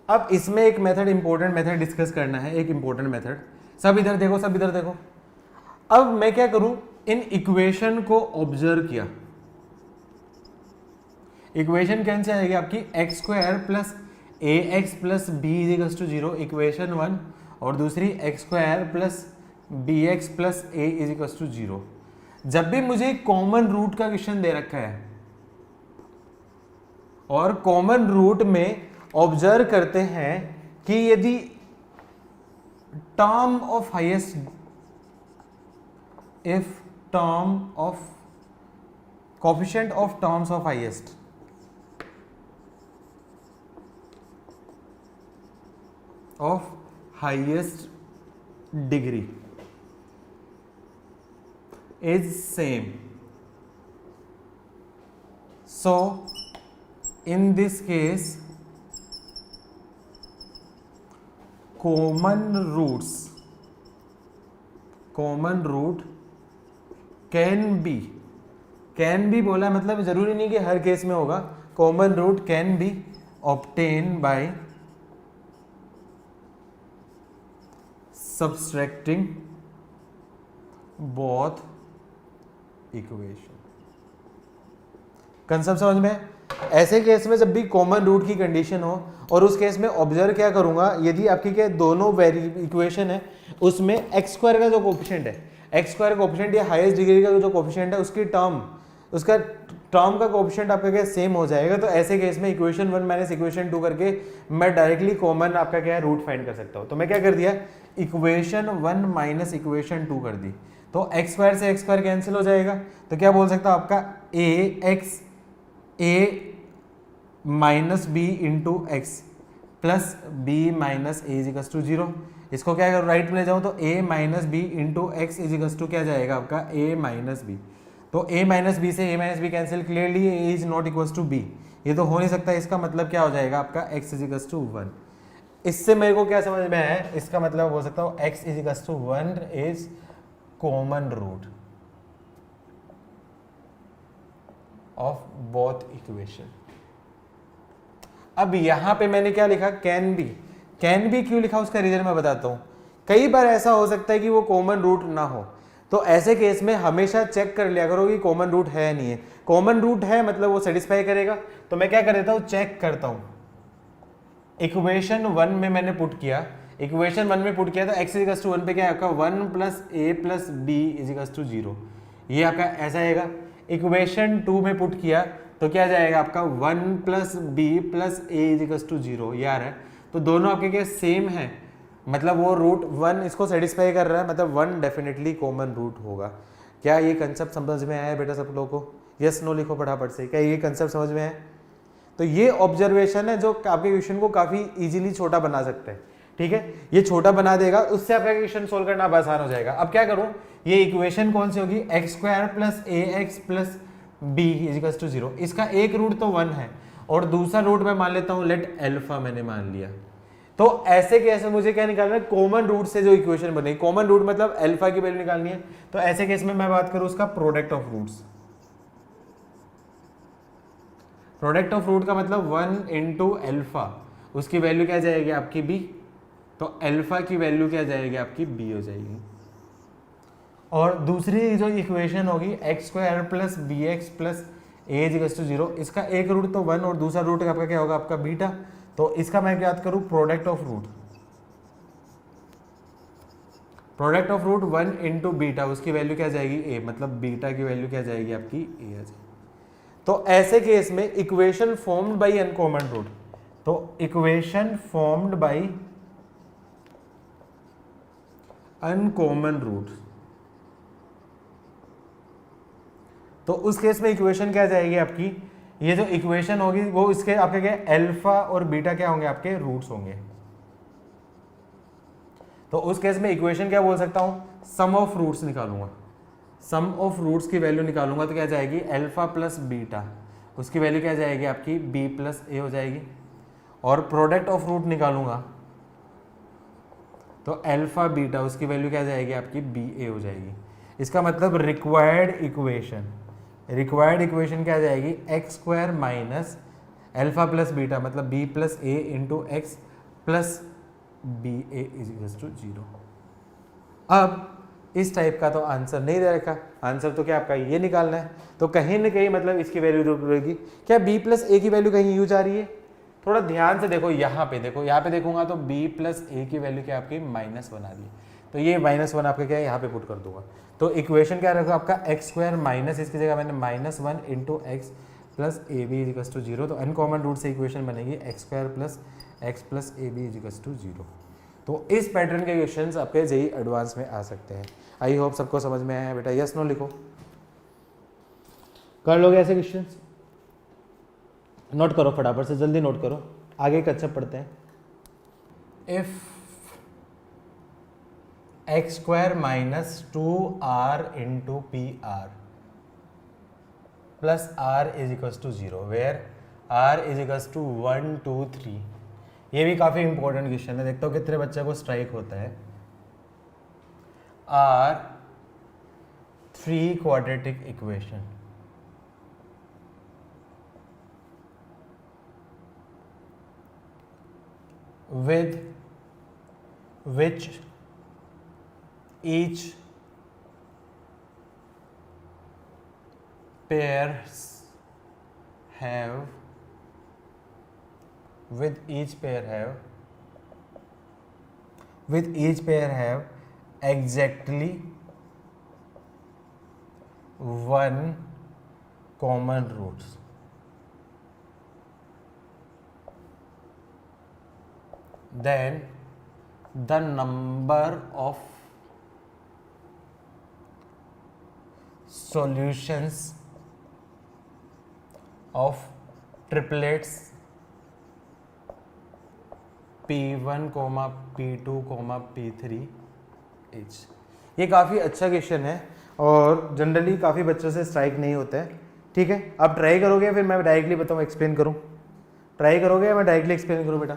Speaker 1: अब इसमें एक मेथड, इंपॉर्टेंट मेथड डिस्कस करना है, एक इंपॉर्टेंट मेथड। सब इधर देखो, सब इधर देखो। अब मैं क्या करूं, इन इक्वेशन को ऑब्जर्व किया। इक्वेशन कैसे आएगी आपकी, X square plus A X plus B is to 0, equation 1, और दूसरी X square plus B X plus A is to 0। जब भी मुझे कॉमन रूट का क्वेश्चन दे रखा है और कॉमन रूट में ऑब्जर्व करते हैं कि यदि term of highest, if term of coefficient of terms of highest of highest degree is same, so in this case common root can be बोला, मतलब जरूरी नहीं कि हर केस में होगा। Common root can be obtained by subtracting both equation. Concept समझ में? ऐसे केस में जब भी कॉमन रूट की कंडीशन हो, और उस केस में ऑब्जर्व क्या करूंगा, यदि आपकी के दोनों इक्वेशन है उसमें एक्स स्क्वायर का जो कोएफिशिएंट है, एक्स स्क्वायर कोएफिशिएंट या हाईएस्ट डिग्री का जो कोएफिशिएंट है उसकी टर्म, उसका टर्म का कोएफिशिएंट आपका क्या सेम हो जाएगा। तो ऐसे केस में इक्वेशन 1 माइनस इक्वेशन 2 करके मैं डायरेक्टली कॉमन आपका क्या है रूट फाइंड कर सकता हूं। तो मैं क्या कर दिया, इक्वेशन 1 माइनस इक्वेशन 2 कर दी, तो एक्स स्क्वायर से एक्स स्क्वायर कैंसिल हो जाएगा। तो क्या बोल सकता हूं, आपका a x a minus b into x plus b minus a equals to 0। इसको क्या अगर राइट में ले जाऊं तो a minus b into x equals to क्या जाएगा आपका ए माइनस बी। तो ए माइनस बी से a minus b cancel, clearly a is not equals to b, ये तो हो नहीं सकता। इसका मतलब क्या हो जाएगा आपका एक्स इजिकल्स टू 1। इससे मेरे को क्या समझ में है, इसका मतलब हो सकता हो X equals to 1 is common root of both equation. अब यहां पे मैंने क्या लिखा, कैन बी। कैन बी क्यों लिखा उसका रीजन मैं बताता हूं। कई बार ऐसा हो सकता है कि वो कॉमन रूट ना हो, तो ऐसे केस में हमेशा चेक कर लिया करो कि कॉमन रूट है नहीं है। कॉमन रूट है मतलब वो सेटिस्फाई करेगा। तो मैं क्या कर देता हूं, चेक करता हूं। इक्वेशन 1 में मैंने पुट किया, इक्वेशन 1 में पुट किया तो x इजिकल्स टू 1 पे क्या है आपका 1 plus A plus B equals to 0, ये आपका ऐसा आएगा। इक्वेशन 2 में पुट किया तो क्या जाएगा आपका 1 plus B plus A equals to 0, ये आ रहा है। तो दोनों आपके क्या सेम है, मतलब वो रूट 1 इसको सेटिस्फाई कर रहा है, मतलब 1 डेफिनेटली कॉमन रूट होगा। क्या ये कंसेप्ट समझ में आया बेटा सब लोगों को? यस नो लिखो फटाफट से, क्या ये कंसेप्ट समझ में आया? तो ये ऑब्जर्वेशन है जो आपके क्वेश्चन को काफी इजीली छोटा बना सकते हैं। ठीक है, ये छोटा बना देगा, उससे आपका क्वेश्चन सोल्व करना आसान हो जाएगा। अब क्या करूं, ये इक्वेशन कौन सी होगी, X square plus A X plus B equals to 0। इसका एक रूट तो 1 है और दूसरा रूट मैं मान लेता हूं लेट अल्फा, मैंने मान लिया। तो ऐसे केस में मुझे क्या निकालना है, कॉमन रूट से जो इक्वेशन बनेगी, कॉमन रूट मतलब अल्फा की वैल्यू निकालनी है। तो ऐसे केस में मैं बात करूं उसका product of roots. Product of root का मतलब 1 इंटू अल्फा, उसकी वैल्यू क्या जाएगी आपकी बी, तो अल्फा की वैल्यू क्या जाएगी आपकी बी हो जाएगी। और दूसरी जो इक्वेशन होगी X square plus B X plus A equals to 0, इसका एक रूट तो 1 और दूसरा रूट आपका क्या होगा आपका बीटा। तो इसका मैं याद करूं product of root, product of root 1 into beta, उसकी वैल्यू क्या जाएगी ए, मतलब बीटा की वैल्यू क्या जाएगी आपकी ए आ जाएगी। तो ऐसे केस में equation formed by uncommon root, तो equation formed by uncommon root, तो उस केस में इक्वेशन क्या जाएगी आपकी, ये जो इक्वेशन होगी वो इसके आपके क्या अल्फा और बीटा क्या होंगे आपके रूट्स होंगे। तो उस केस में इक्वेशन क्या बोल सकता हूं, सम ऑफ रूट्स निकालूंगा, सम ऑफ रूट्स की वैल्यू निकालूंगा तो क्या जाएगी अल्फा प्लस बीटा, उसकी वैल्यू क्या जाएगी आपकी बी प्लस ए हो जाएगी। और प्रोडक्ट ऑफ रूट निकालूंगा तो अल्फा बीटा, उसकी वैल्यू क्या जाएगी आपकी बी ए हो जाएगी। इसका मतलब रिक्वायर्ड इक्वेशन क्या आ जाएगी, x square minus alpha plus beta मतलब b plus a into x plus b a is equals to 0। अब इस टाइप का तो आंसर नहीं दे रखा, आंसर तो क्या आपका ये निकालना है, तो कहीं ना कहीं मतलब इसकी वैल्यू रहेगी क्या, b प्लस ए की वैल्यू कहीं यूज आ रही है, थोड़ा ध्यान से देखो यहाँ पे, देखो यहाँ पे देखूंगा तो b प्लस ए की वैल्यू क्या आपकी -1 आ रही है, तो ये -1 आपका क्या है यहाँ पे पुट कर दूंगा, तो इक्वेशन क्या रखा आपका एक्स स्क्वायर माइनस इसकी जगह मैंने -1 into x plus A B is equals to 0, तो अनकॉमन रूट से इक्वेशन बनेगी X square plus X plus A B is equals to 0। तो इस पैटर्न के क्वेश्चंस आपके जेईई एडवांस में आ सकते हैं। आई होप सबको समझ में आया है बेटा, यस नो लिखो, कर लोगे ऐसे क्वेश्चंस, नोट करो फटाफट से, जल्दी नोट करो, आगे कच्चा पढ़ते हैं। If X square minus 2r into P R plus r is equals to 0 where r is equals to 1 2 3, ये भी काफी इंपॉर्टेंट क्वेश्चन है, देखता हूँ कितने बच्चे को स्ट्राइक होता है। r 3 quadratic equation with which each pairs have exactly one common roots, then the number of solutions of triplets P1, P2, P3 etch. ये काफ़ी अच्छा क्वेश्चन है और जनरली काफ़ी बच्चों से स्ट्राइक नहीं होता है, ठीक है। आप ट्राई करोगे फिर मैं डायरेक्टली बताऊँ, एक्सप्लेन करूँ, ट्राई करोगे या मैं डायरेक्टली एक्सप्लेन करूँ बेटा?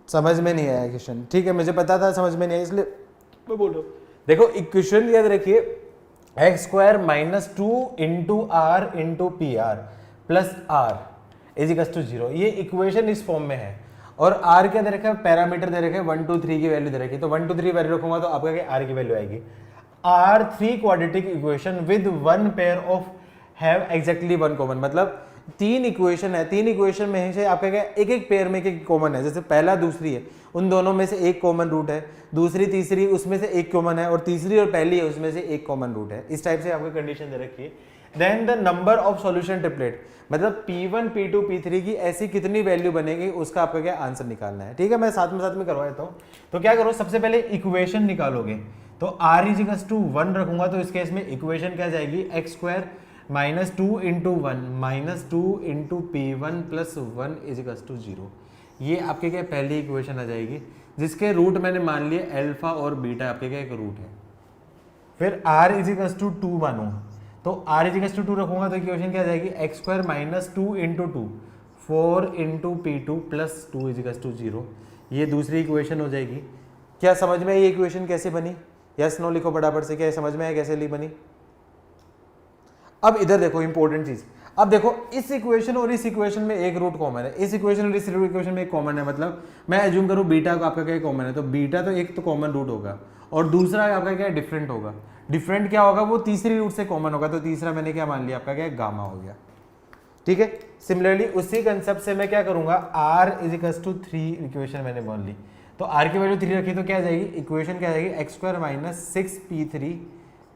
Speaker 1: समझ में नहीं आया क्वेश्चन, ठीक है, मुझे पता था समझ में नहीं आया इसलिए मैं बोल रहा हूँ। देखो इक्वेशन याद रखिए, X square minus 2 into R into P R plus R is equals to 0, ये इक्वेशन इस फॉर्म में है और आर क्या दे रखा है, पैरामीटर दे रखे हैं 1 2 3 की वैल्यू दे रखी है, तो 1 2 3 वैल्यू रखूंगा तो आपका क्या आर की वैल्यू आएगी। R 3 quadratic equation with one pair of have exactly one common, मतलब 3 इक्वेशन है, 3 इक्वेशन में से आपका क्या एक एक पेयर में एक कॉमन है, जैसे पहला दूसरी है उन दोनों में से एक कॉमन रूट है, दूसरी तीसरी उसमें से एक कॉमन है और तीसरी और पहली है उसमें से एक कॉमन रूट है, इस टाइप से आपको कंडीशन दे रखी है। Then the number of solution triplet, मतलब P1 P2 P3 की ऐसी कितनी वैल्यू बनेगी उसका आपका क्या आंसर निकालना है, ठीक है। मैं साथ में करवा देता हूँ, तो क्या करो सबसे पहले इक्वेशन निकालोगे, तो r इज इक्वल्स टू 1 रखूंगा तो इस केस में इक्वेशन क्या जाएगी, x square minus 2 into 1 minus 2 into P one plus 1 is equals to 0, ये आपके क्या पहली इक्वेशन आ जाएगी जिसके रूट मैंने मान लिए अल्फा और बीटा आपके क्या एक रूट है। फिर r इज इक्वल्स टू 2 मानो, तो r इज इक्वल्स टू 2 रखूंगा तो इक्वेशन क्या आ जाएगी, x square minus 2 into 2 4 into P two plus 2 is equals to 0, ये दूसरी इक्वेशन हो जाएगी। क्या समझ में ये इक्वेशन कैसे बनी, यस नो लिखो फटाफट से, क्या समझ में आया कैसे ली बनी। अब इधर देखो इंपॉर्टेंट चीज, अब देखो इस इक्वेशन और इस इक्वेशन में एक रूट कॉमन है, इस इक्वेशन और इस इक्वेशन में एक कॉमन है, मतलब मैं एज्यूम करूं बीटा को आपका क्या कॉमन है, तो बीटा तो एक तो कॉमन रूट होगा और दूसरा आपका क्या डिफरेंट होगा, डिफरेंट क्या होगा वो तीसरी रूट से कॉमन होगा, तो तीसरा मैंने क्या मान लिया आपका क्या गामा हो गया, ठीक है। सिमिलरली उसी कंसेप्ट से मैं क्या करूंगा, r is equals to 3 equation मैंने मान ली, तो r की वैल्यू 3 रखी तो क्या आ जाएगी, इक्वेशन क्या आ जाएगी, x square minus 6p3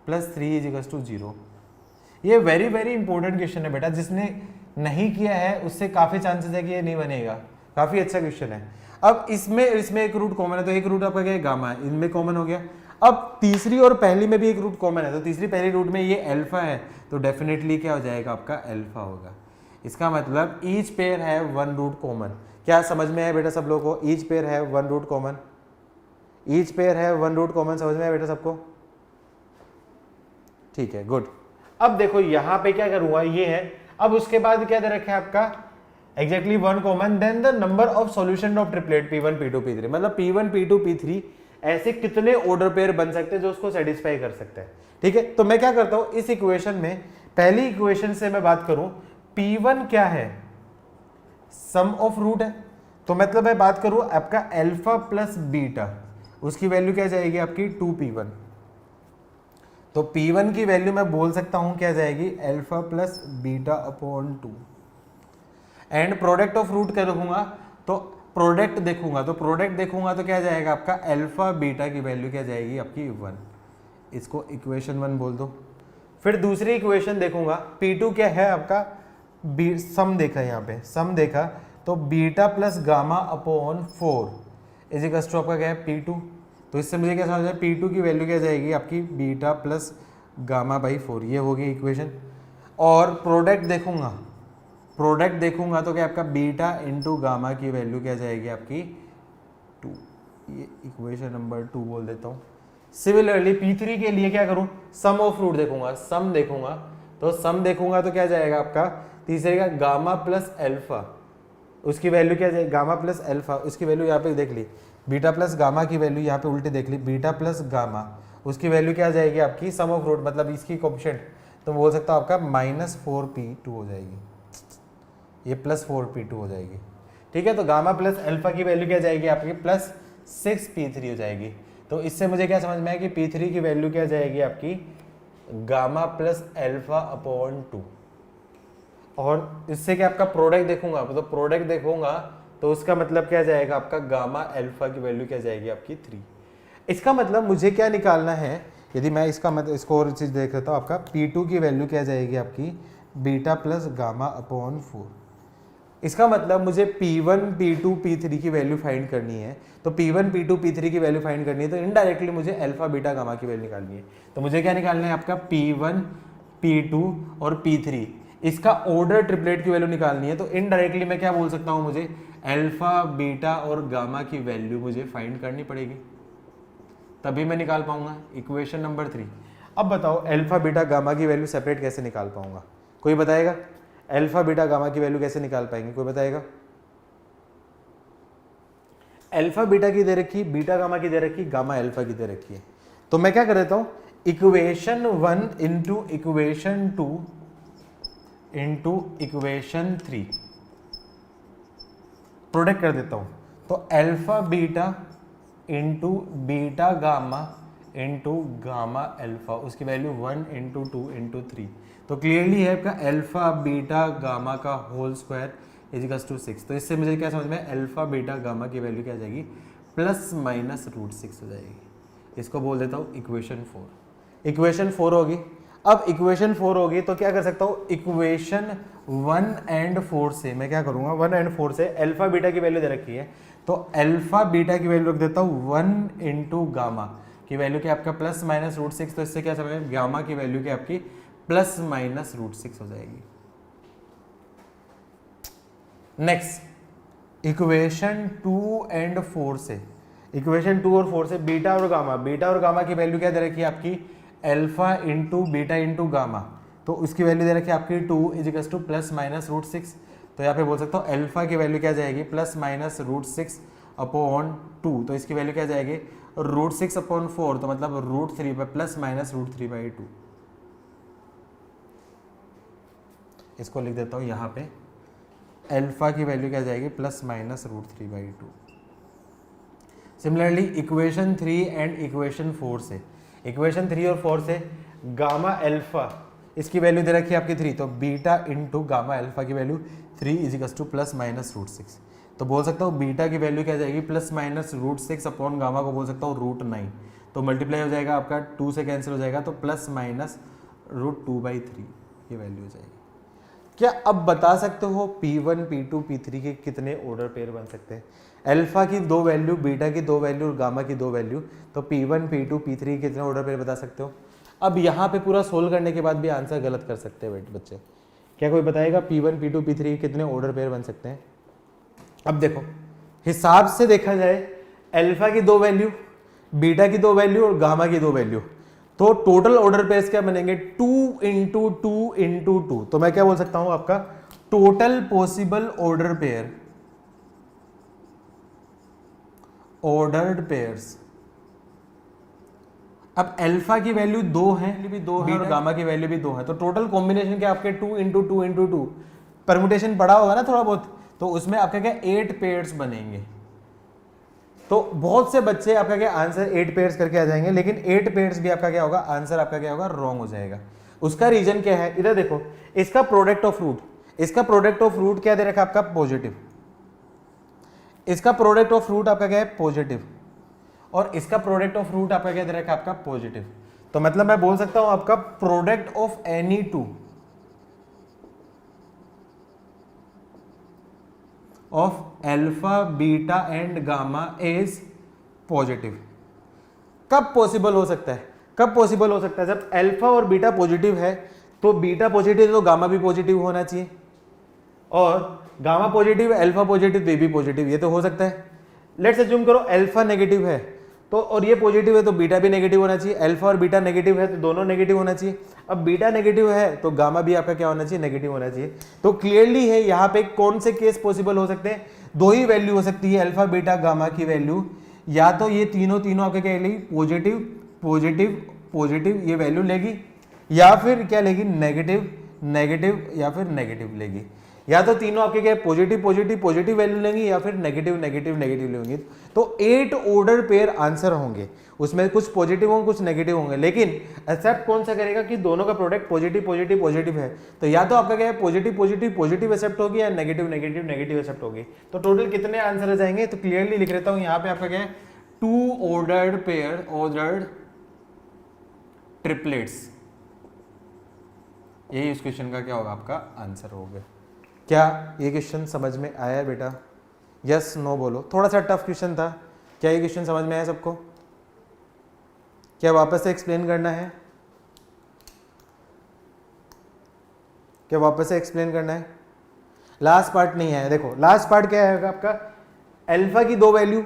Speaker 1: plus 3 is equals to 0। ये वेरी वेरी इंपॉर्टेंट क्वेश्चन है बेटा, जिसने नहीं किया है उससे काफी चांसेस है कि ये नहीं बनेगा, काफी अच्छा क्वेश्चन है। अब इसमें एक रूट कॉमन है, तो एक रूट आपका क्या है गामा है, इनमें कॉमन हो गया। अब तीसरी और पहली में भी एक रूट कॉमन है, तो तीसरी पहली रूट में ये अल्फा है, तो डेफिनेटली क्या हो जाएगा आपका अल्फा होगा। इसका मतलब ईच पेयर है वन रूट कॉमन। क्या समझ में आया बेटा सब लोगों को, ईच पेयर है one root common, each pair है वन रूट कॉमन, समझ में आया बेटा सबको, ठीक है गुड। अब देखो यहां पे क्या करूंगा, ये है, अब उसके बाद क्या दे रखा है आपका exactly one common, then the number of solution of triplet P1 P2 P3, मतलब P1 P2 P3 ऐसे कितने ऑर्डर पेयर बन सकते हैं जो उसको सेटिस्फाई कर सकते हैं। ठीक है, तो मैं क्या करता हूं इस इक्वेशन में, पहली इक्वेशन से मैं बात करूं, P1 क्या है, सम ऑफ रूट है, तो मतलब मैं बात करूं आपका अल्फा प्लस बीटा, उसकी वैल्यू क्या जाएगी आपकी 2P1, तो P1 की वैल्यू मैं बोल सकता हूं क्या जाएगी alpha plus beta upon 2, and product of root करूंगा तो प्रोडक्ट देखूंगा तो क्या जाएगा आपका अल्फा बीटा की वैल्यू क्या जाएगी आपकी 1, इसको इक्वेशन 1 बोल दो। फिर दूसरी इक्वेशन देखूंगा, P2 क्या है आपका, सम देखा यहाँ पे, सम देखा तो beta plus gamma upon 4 is equal to आपका क्या है P2, तो इससे मुझे क्या समझ में, P2 की वैल्यू क्या जाएगी आपकी बीटा प्लस गामा बाई 4, ये होगी इक्वेशन। और प्रोडक्ट देखूंगा तो क्या आपका बीटा इंटू गामा की वैल्यू क्या जाएगी आपकी 2, ये इक्वेशन नंबर 2 बोल देता हूँ। सिमिलरली P3 के लिए क्या करूं, सम ऑफ रूट देखूंगा, सम देखूंगा तो क्या जाएगा आपका तीसरे का गामा प्लस अल्फा, उसकी वैल्यू क्या जाएगी गामा प्लस अल्फा, उसकी वैल्यू यहाँ पे देख ली, बीटा प्लस गामा की वैल्यू यहाँ पे उल्टी देख ली, बीटा प्लस गामा, उसकी वैल्यू क्या जाएगी आपकी सम ऑफ रूट, मतलब इसकी कोएफिशिएंट तो बोल सकता हूँ आपका -4P2 हो जाएगी, ये +4P2 हो जाएगी। ठीक है, तो गामा प्लस अल्फा की वैल्यू क्या जाएगी आपकी +6P3 हो जाएगी। तो इससे मुझे क्या समझ में आया कि P3 की वैल्यू क्या जाएगी आपकी गामा प्लस अल्फा अपॉन 2, और इससे क्या आपका प्रोडक्ट देखूंगा तो उसका मतलब क्या जाएगा आपका गामा अल्फा की वैल्यू क्या जाएगी आपकी 3। इसका मतलब मुझे क्या निकालना है, यदि मैं इसका मतलब इसको और चीज देख लेता हूँ, आपका P2 की वैल्यू क्या जाएगी आपकी बीटा प्लस गामा अपॉन 4। इसका मतलब मुझे P1 P2 P3 की वैल्यू फाइंड करनी है, तो P1 P2 P3 की वैल्यू फाइंड करनी है तो इनडायरेक्टली मुझे अल्फा बीटा गामा की वैल्यू निकालनी है। तो मुझे क्या निकालना है आपका P1 P2 और P3, इसका ऑर्डर ट्रिपलेट की वैल्यू निकालनी है, तो इनडायरेक्टली मैं क्या बोल सकता हूं, मुझे अल्फा बीटा और गामा की वैल्यू मुझे फाइंड करनी पड़ेगी, तभी मैं निकाल पाऊंगा इक्वेशन नंबर 3। अब बताओ अल्फा बीटा गामा की वैल्यू सेपरेट कैसे निकाल पाऊंगा, कोई बताएगा? अल्फा बीटा गामा की वैल्यू कैसे निकाल पाएंगे, कोई बताएगा? अल्फा बीटा की दे रखी, बीटा गामा की दे रखी, गामा अल्फा की दे रखी है, तो मैं क्या कर देता हूं equation 1 into equation 2 into equation 3 product कर देता हूं, तो alpha beta into beta gamma into gamma alpha, उसकी वैल्यू 1 इंटू 2 इंटू 3, तो क्लियरली है आपका अल्फा बीटा गामा का whole square is equal to 6। तो इससे मुझे क्या समझ में, अल्फा बीटा गामा की वैल्यू क्या आ जाएगी ±√6 हो जाएगी। इसको बोल देता हूँ इक्वेशन 4। इक्वेशन 4 होगी। अब इक्वेशन 4 होगी तो क्या कर सकता हूँ, इक्वेशन 1 एंड 4 से मैं क्या करूँगा, 1 एंड 4 से अल्फा बीटा की वैल्यू दे रखी है, तो अल्फा बीटा की वैल्यू रख देता हूँ 1 इंटू गामा की वैल्यू क्या आपका ±√6, तो इससे क्या समझ, गामा की वैल्यू क्या आपकी ±√6 हो जाएगी। नेक्स्ट इक्वेशन 2 एंड 4 से, इक्वेशन 2 और 4 से बीटा और गामा की वैल्यू क्या दे रखी है आपकी alpha into beta into gamma, तो उसकी वैल्यू दे रखी है आपकी 2 इज इक्वल टू ±√6, तो यहाँ पे बोल सकता हूँ अल्फा की वैल्यू क्या जाएगी ±√6 अपॉन 2, तो इसकी वैल्यू क्या जाएगी √6 अपॉन 4, तो मतलब √3 ±√3/2। इसको लिख देता हूँ यहाँ पे, अल्फा की वैल्यू क्या जाएगी ±√3/2। सिमिलरली इक्वेशन 3 एंड इक्वेशन 4 से, इक्वेशन 3 और 4 से गामा अल्फा इसकी वैल्यू दे रखी है आपकी 3, तो बीटा इंटू गामा अल्फा की वैल्यू 3 इज इक्वल टू ±√6, तो बोल सकता हूँ बीटा की वैल्यू क्या जाएगी ±√6 अपॉन गामा को बोल सकता हूँ √9, तो मल्टीप्लाई हो जाएगा आपका 2 से कैंसिल हो जाएगा, तो ±√2/3 ये वैल्यू हो जाएगी। क्या अब बता सकते हो P1 P2 P3 के कितने ऑर्डर पेयर बन सकते हैं? अल्फा की 2 वैल्यू, बीटा की 2 वैल्यू और गामा की 2 वैल्यू, तो P1 P2 P3 कितने ऑर्डर पेयर बता सकते हो? अब यहाँ पे पूरा सोल्व करने के बाद भी आंसर गलत कर सकते हैं बच्चे, क्या कोई बताएगा P1 P2 P3 कितने ऑर्डर पेयर बन सकते हैं? अब देखो हिसाब से देखा जाए अल्फा की 2 वैल्यू, बीटा की 2 वैल्यू और गामा की 2 वैल्यू, तो टोटल ऑर्डर पेयर्स क्या बनेंगे 2 इंटू 2 इंटू 2, तो मैं क्या बोल सकता हूं आपका total possible order pair, ordered pairs. अब अल्फा की वैल्यू 2 है, भी 2 है और गामा की वैल्यू भी 2 है, तो टोटल कॉम्बिनेशन क्या आपके 2 इंटू 2 इंटू 2 परमुटेशन पड़ा होगा ना थोड़ा बहुत, तो उसमें आपका क्या 8 पेयर्स बनेंगे। तो बहुत से बच्चे आपका क्या आंसर 8 पेयर्स करके आ जाएंगे, लेकिन 8 पेयर्स भी आपका क्या होगा, आंसर आपका क्या होगा, रॉन्ग हो जाएगा। उसका रीजन क्या है, इधर देखो, इसका प्रोडक्ट ऑफ रूट, इसका प्रोडक्ट ऑफ रूट क्या दे रखा है आपका, पॉजिटिव। इसका प्रोडक्ट ऑफ रूट आपका क्या है, पॉजिटिव, और इसका प्रोडक्ट ऑफ रूट आपका क्या दे रखा है, आपका पॉजिटिव। तो मतलब मैं बोल सकता हूं आपका product of any two of alpha beta and gamma is positive. कब पॉसिबल हो सकता है, कब पॉसिबल हो सकता है, जब अल्फा और बीटा पॉजिटिव है, तो बीटा पॉजिटिव तो गामा भी पॉजिटिव होना चाहिए, और गामा पॉजिटिव अल्फा पॉजिटिव तो ये भी पॉजिटिव, ये तो हो सकता है। लेट्स अज्यूम करो अल्फा नेगेटिव है तो, और ये पॉजिटिव है तो बीटा भी नेगेटिव होना चाहिए, अल्फा और बीटा नेगेटिव है तो दोनों नेगेटिव होना चाहिए। अब बीटा नेगेटिव है तो गामा भी आपका क्या होना चाहिए, नेगेटिव होना चाहिए। तो क्लियरली है यहाँ पे कौन से केस पॉसिबल हो सकते हैं, दो ही वैल्यू हो सकती है अल्फा बीटा गामा की वैल्यू, या तो ये तीनों आपके क्या लेगी, पॉजिटिव पॉजिटिव पॉजिटिव ये वैल्यू लेगी, या फिर क्या लेगी, नेगेटिव नेगेटिव या फिर नेगेटिव लेगी। या तो तीनों आपके क्या पॉजिटिव पॉजिटिव पॉजिटिव वैल्यू लेंगी, या फिर नेगेटिव नेगेटिव नेगेटिव लेंगी। तो 8 ऑर्डर पेयर आंसर होंगे, उसमें कुछ पॉजिटिव होंगे कुछ नेगेटिव होंगे, लेकिन एक्सेप्ट कौन सा करेगा कि दोनों का प्रोडक्ट पॉजिटिव पॉजिटिव पॉजिटिव है। तो या तो आपका क्या है पॉजिटिव पॉजिटिव पॉजिटिव एक्सेप्ट होगी, या नेगेटिव नेगेटिव नेगेटिव एक्सेप्ट होगी। तो टोटल कितने आंसर आ जाएंगे, तो क्लियरली लिख रहता हूं यहाँ पे आपका क्या है 2 ऑर्डर्ड पेयर, ऑर्डर्ड ट्रिपलेट्स। यही इस क्वेश्चन का क्या होगा, आपका आंसर होगा। क्या ये क्वेश्चन समझ में आया बेटा, यस नो बोलो। थोड़ा सा टफ क्वेश्चन था, क्या ये क्वेश्चन समझ में आया सबको, क्या वापस से एक्सप्लेन करना है, क्या वापस से एक्सप्लेन करना है, लास्ट पार्ट नहीं है। देखो लास्ट पार्ट क्या है आपका, अल्फा की 2 वैल्यू,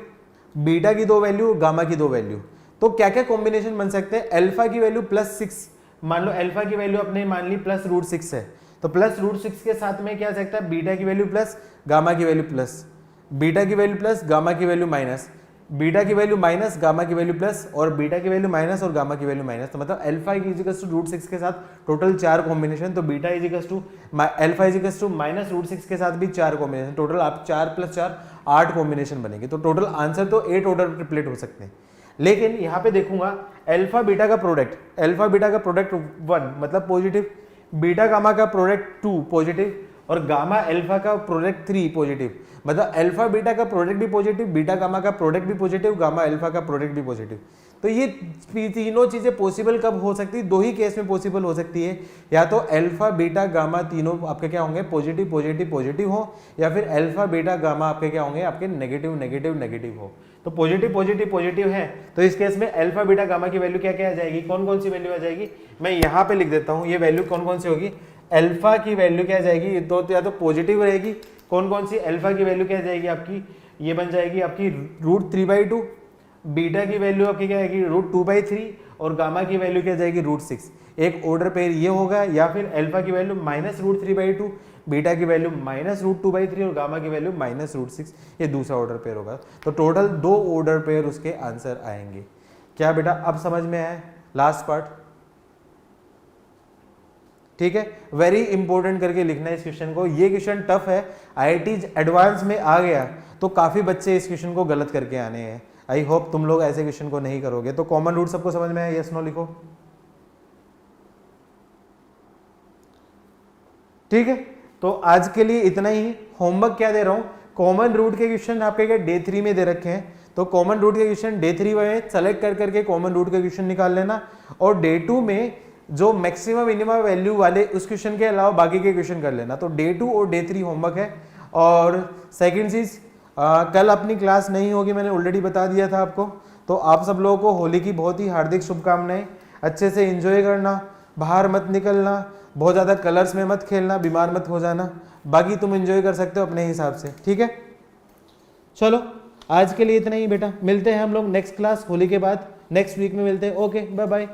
Speaker 1: बीटा की 2 वैल्यू, गामा की 2 वैल्यू। तो क्या क्या कॉम्बिनेशन बन सकते हैं, अल्फा की वैल्यू +6, मान लो अल्फा की वैल्यू अपने मान ली +√6 है, तो +√6 के साथ में क्या आ सकता है, बीटा की वैल्यू प्लस, गामा की वैल्यू प्लस, बीटा की वैल्यू प्लस, गामा की वैल्यू माइनस, बीटा की वैल्यू माइनस, गामा की वैल्यू प्लस, और बीटा की वैल्यू माइनस और गामा की वैल्यू माइनस। तो मतलब अल्फा इजिकल्स टू √6 के साथ टोटल 4 कॉम्बिनेशन, तो beta equals to alpha equals to -√6 के साथ भी 4 कॉम्बिनेशन, टोटल आप 4 + 4 8 कॉम्बिनेशन बनेंगे। तो टोटल आंसर तो 8 ऑर्डर ट्रिपलेट हो सकते हैं। लेकिन यहाँ पे देखूंगा अल्फा बीटा का प्रोडक्ट, अल्फा बीटा का प्रोडक्ट 1 मतलब पॉजिटिव, बीटा गामा का प्रोडक्ट 2 पॉजिटिव, और गामा अल्फा का प्रोडक्ट 3 पॉजिटिव। मतलब अल्फा बीटा का प्रोडक्ट भी पॉजिटिव, बीटा गामा का प्रोडक्ट भी पॉजिटिव, गामा अल्फा का प्रोडक्ट भी पॉजिटिव। तो ये तीनों चीजें पॉसिबल कब हो सकती है, 2 ही केस में पॉसिबल हो सकती है, या तो अल्फा बीटा गामा तीनों आपके क्या होंगे, पॉजिटिव पॉजिटिव पॉजिटिव हो, या फिर अल्फा बीटा गामा आपके क्या होंगे, आपके नेगेटिव नेगेटिव नेगेटिव हो। तो पॉजिटिव पॉजिटिव पॉजिटिव है, तो इस केस में अल्फा बीटा गामा की वैल्यू क्या क्या आ जाएगी, कौन कौन सी वैल्यू आ जाएगी, मैं यहाँ पे लिख देता हूँ। ये वैल्यू कौन कौन सी होगी, अल्फा की वैल्यू क्या जाएगी, तो या तो पॉजिटिव रहेगी, कौन कौन सी, अल्फा की वैल्यू क्या जाएगी आपकी, ये बन जाएगी आपकी √3/2, बीटा की वैल्यू आपकी क्या आएगी √2/3, और गामा की वैल्यू क्या जाएगी √6। एक ऑर्डर पेयर ये होगा, या फिर अल्फा की वैल्यू -√3/2, बीटा की वैल्यू -√2/3 और गामा की वैल्यू -√6, ये दूसरा ऑर्डर पेयर होगा। तो टोटल 2 ऑर्डर पेयर उसके आंसर आएंगे। क्या बेटा अब समझ में आया लास्ट पार्ट, ठीक है। वेरी इंपॉर्टेंट करके लिखना है इस क्वेश्चन को, ये क्वेश्चन टफ है, IIT एडवांस में आ गया तो काफी बच्चे इस क्वेश्चन को गलत करके आने हैं। आई होप तुम लोग ऐसे क्वेश्चन को नहीं करोगे। तो कॉमन रूट सबको समझ में आया, यस नो लिखो, ठीक है। तो आज के लिए इतना ही। होमवर्क क्या दे रहा हूं, कॉमन रूट के क्वेश्चन आपके क्या डे 3 में दे रखे हैं, तो कॉमन रूट के क्वेश्चन डे 3 में सेलेक्ट कर करके कॉमन रूट के क्वेश्चन निकाल लेना, और डे 2 में जो मैक्सिमम मिनिमम वैल्यू वाले उस क्वेश्चन के अलावा बाकी के क्वेश्चन कर लेना। तो डे 2 और डे 3 होमवर्क है। और सेकंड चीज, कल अपनी क्लास नहीं होगी, मैंने ऑलरेडी बता दिया था आपको। तो आप सब लोगों को होली की बहुत ही हार्दिक शुभकामनाएं। अच्छे से एंजॉय करना, बाहर मत निकलना, बहुत ज़्यादा कलर्स में मत खेलना, बीमार मत हो जाना। बाकी तुम एंजॉय कर सकते हो अपने हिसाब से, ठीक है। चलो आज के लिए इतना ही बेटा, मिलते हैं हम लोग नेक्स्ट क्लास होली के बाद, नेक्स्ट वीक में मिलते हैं। Okay bye bye.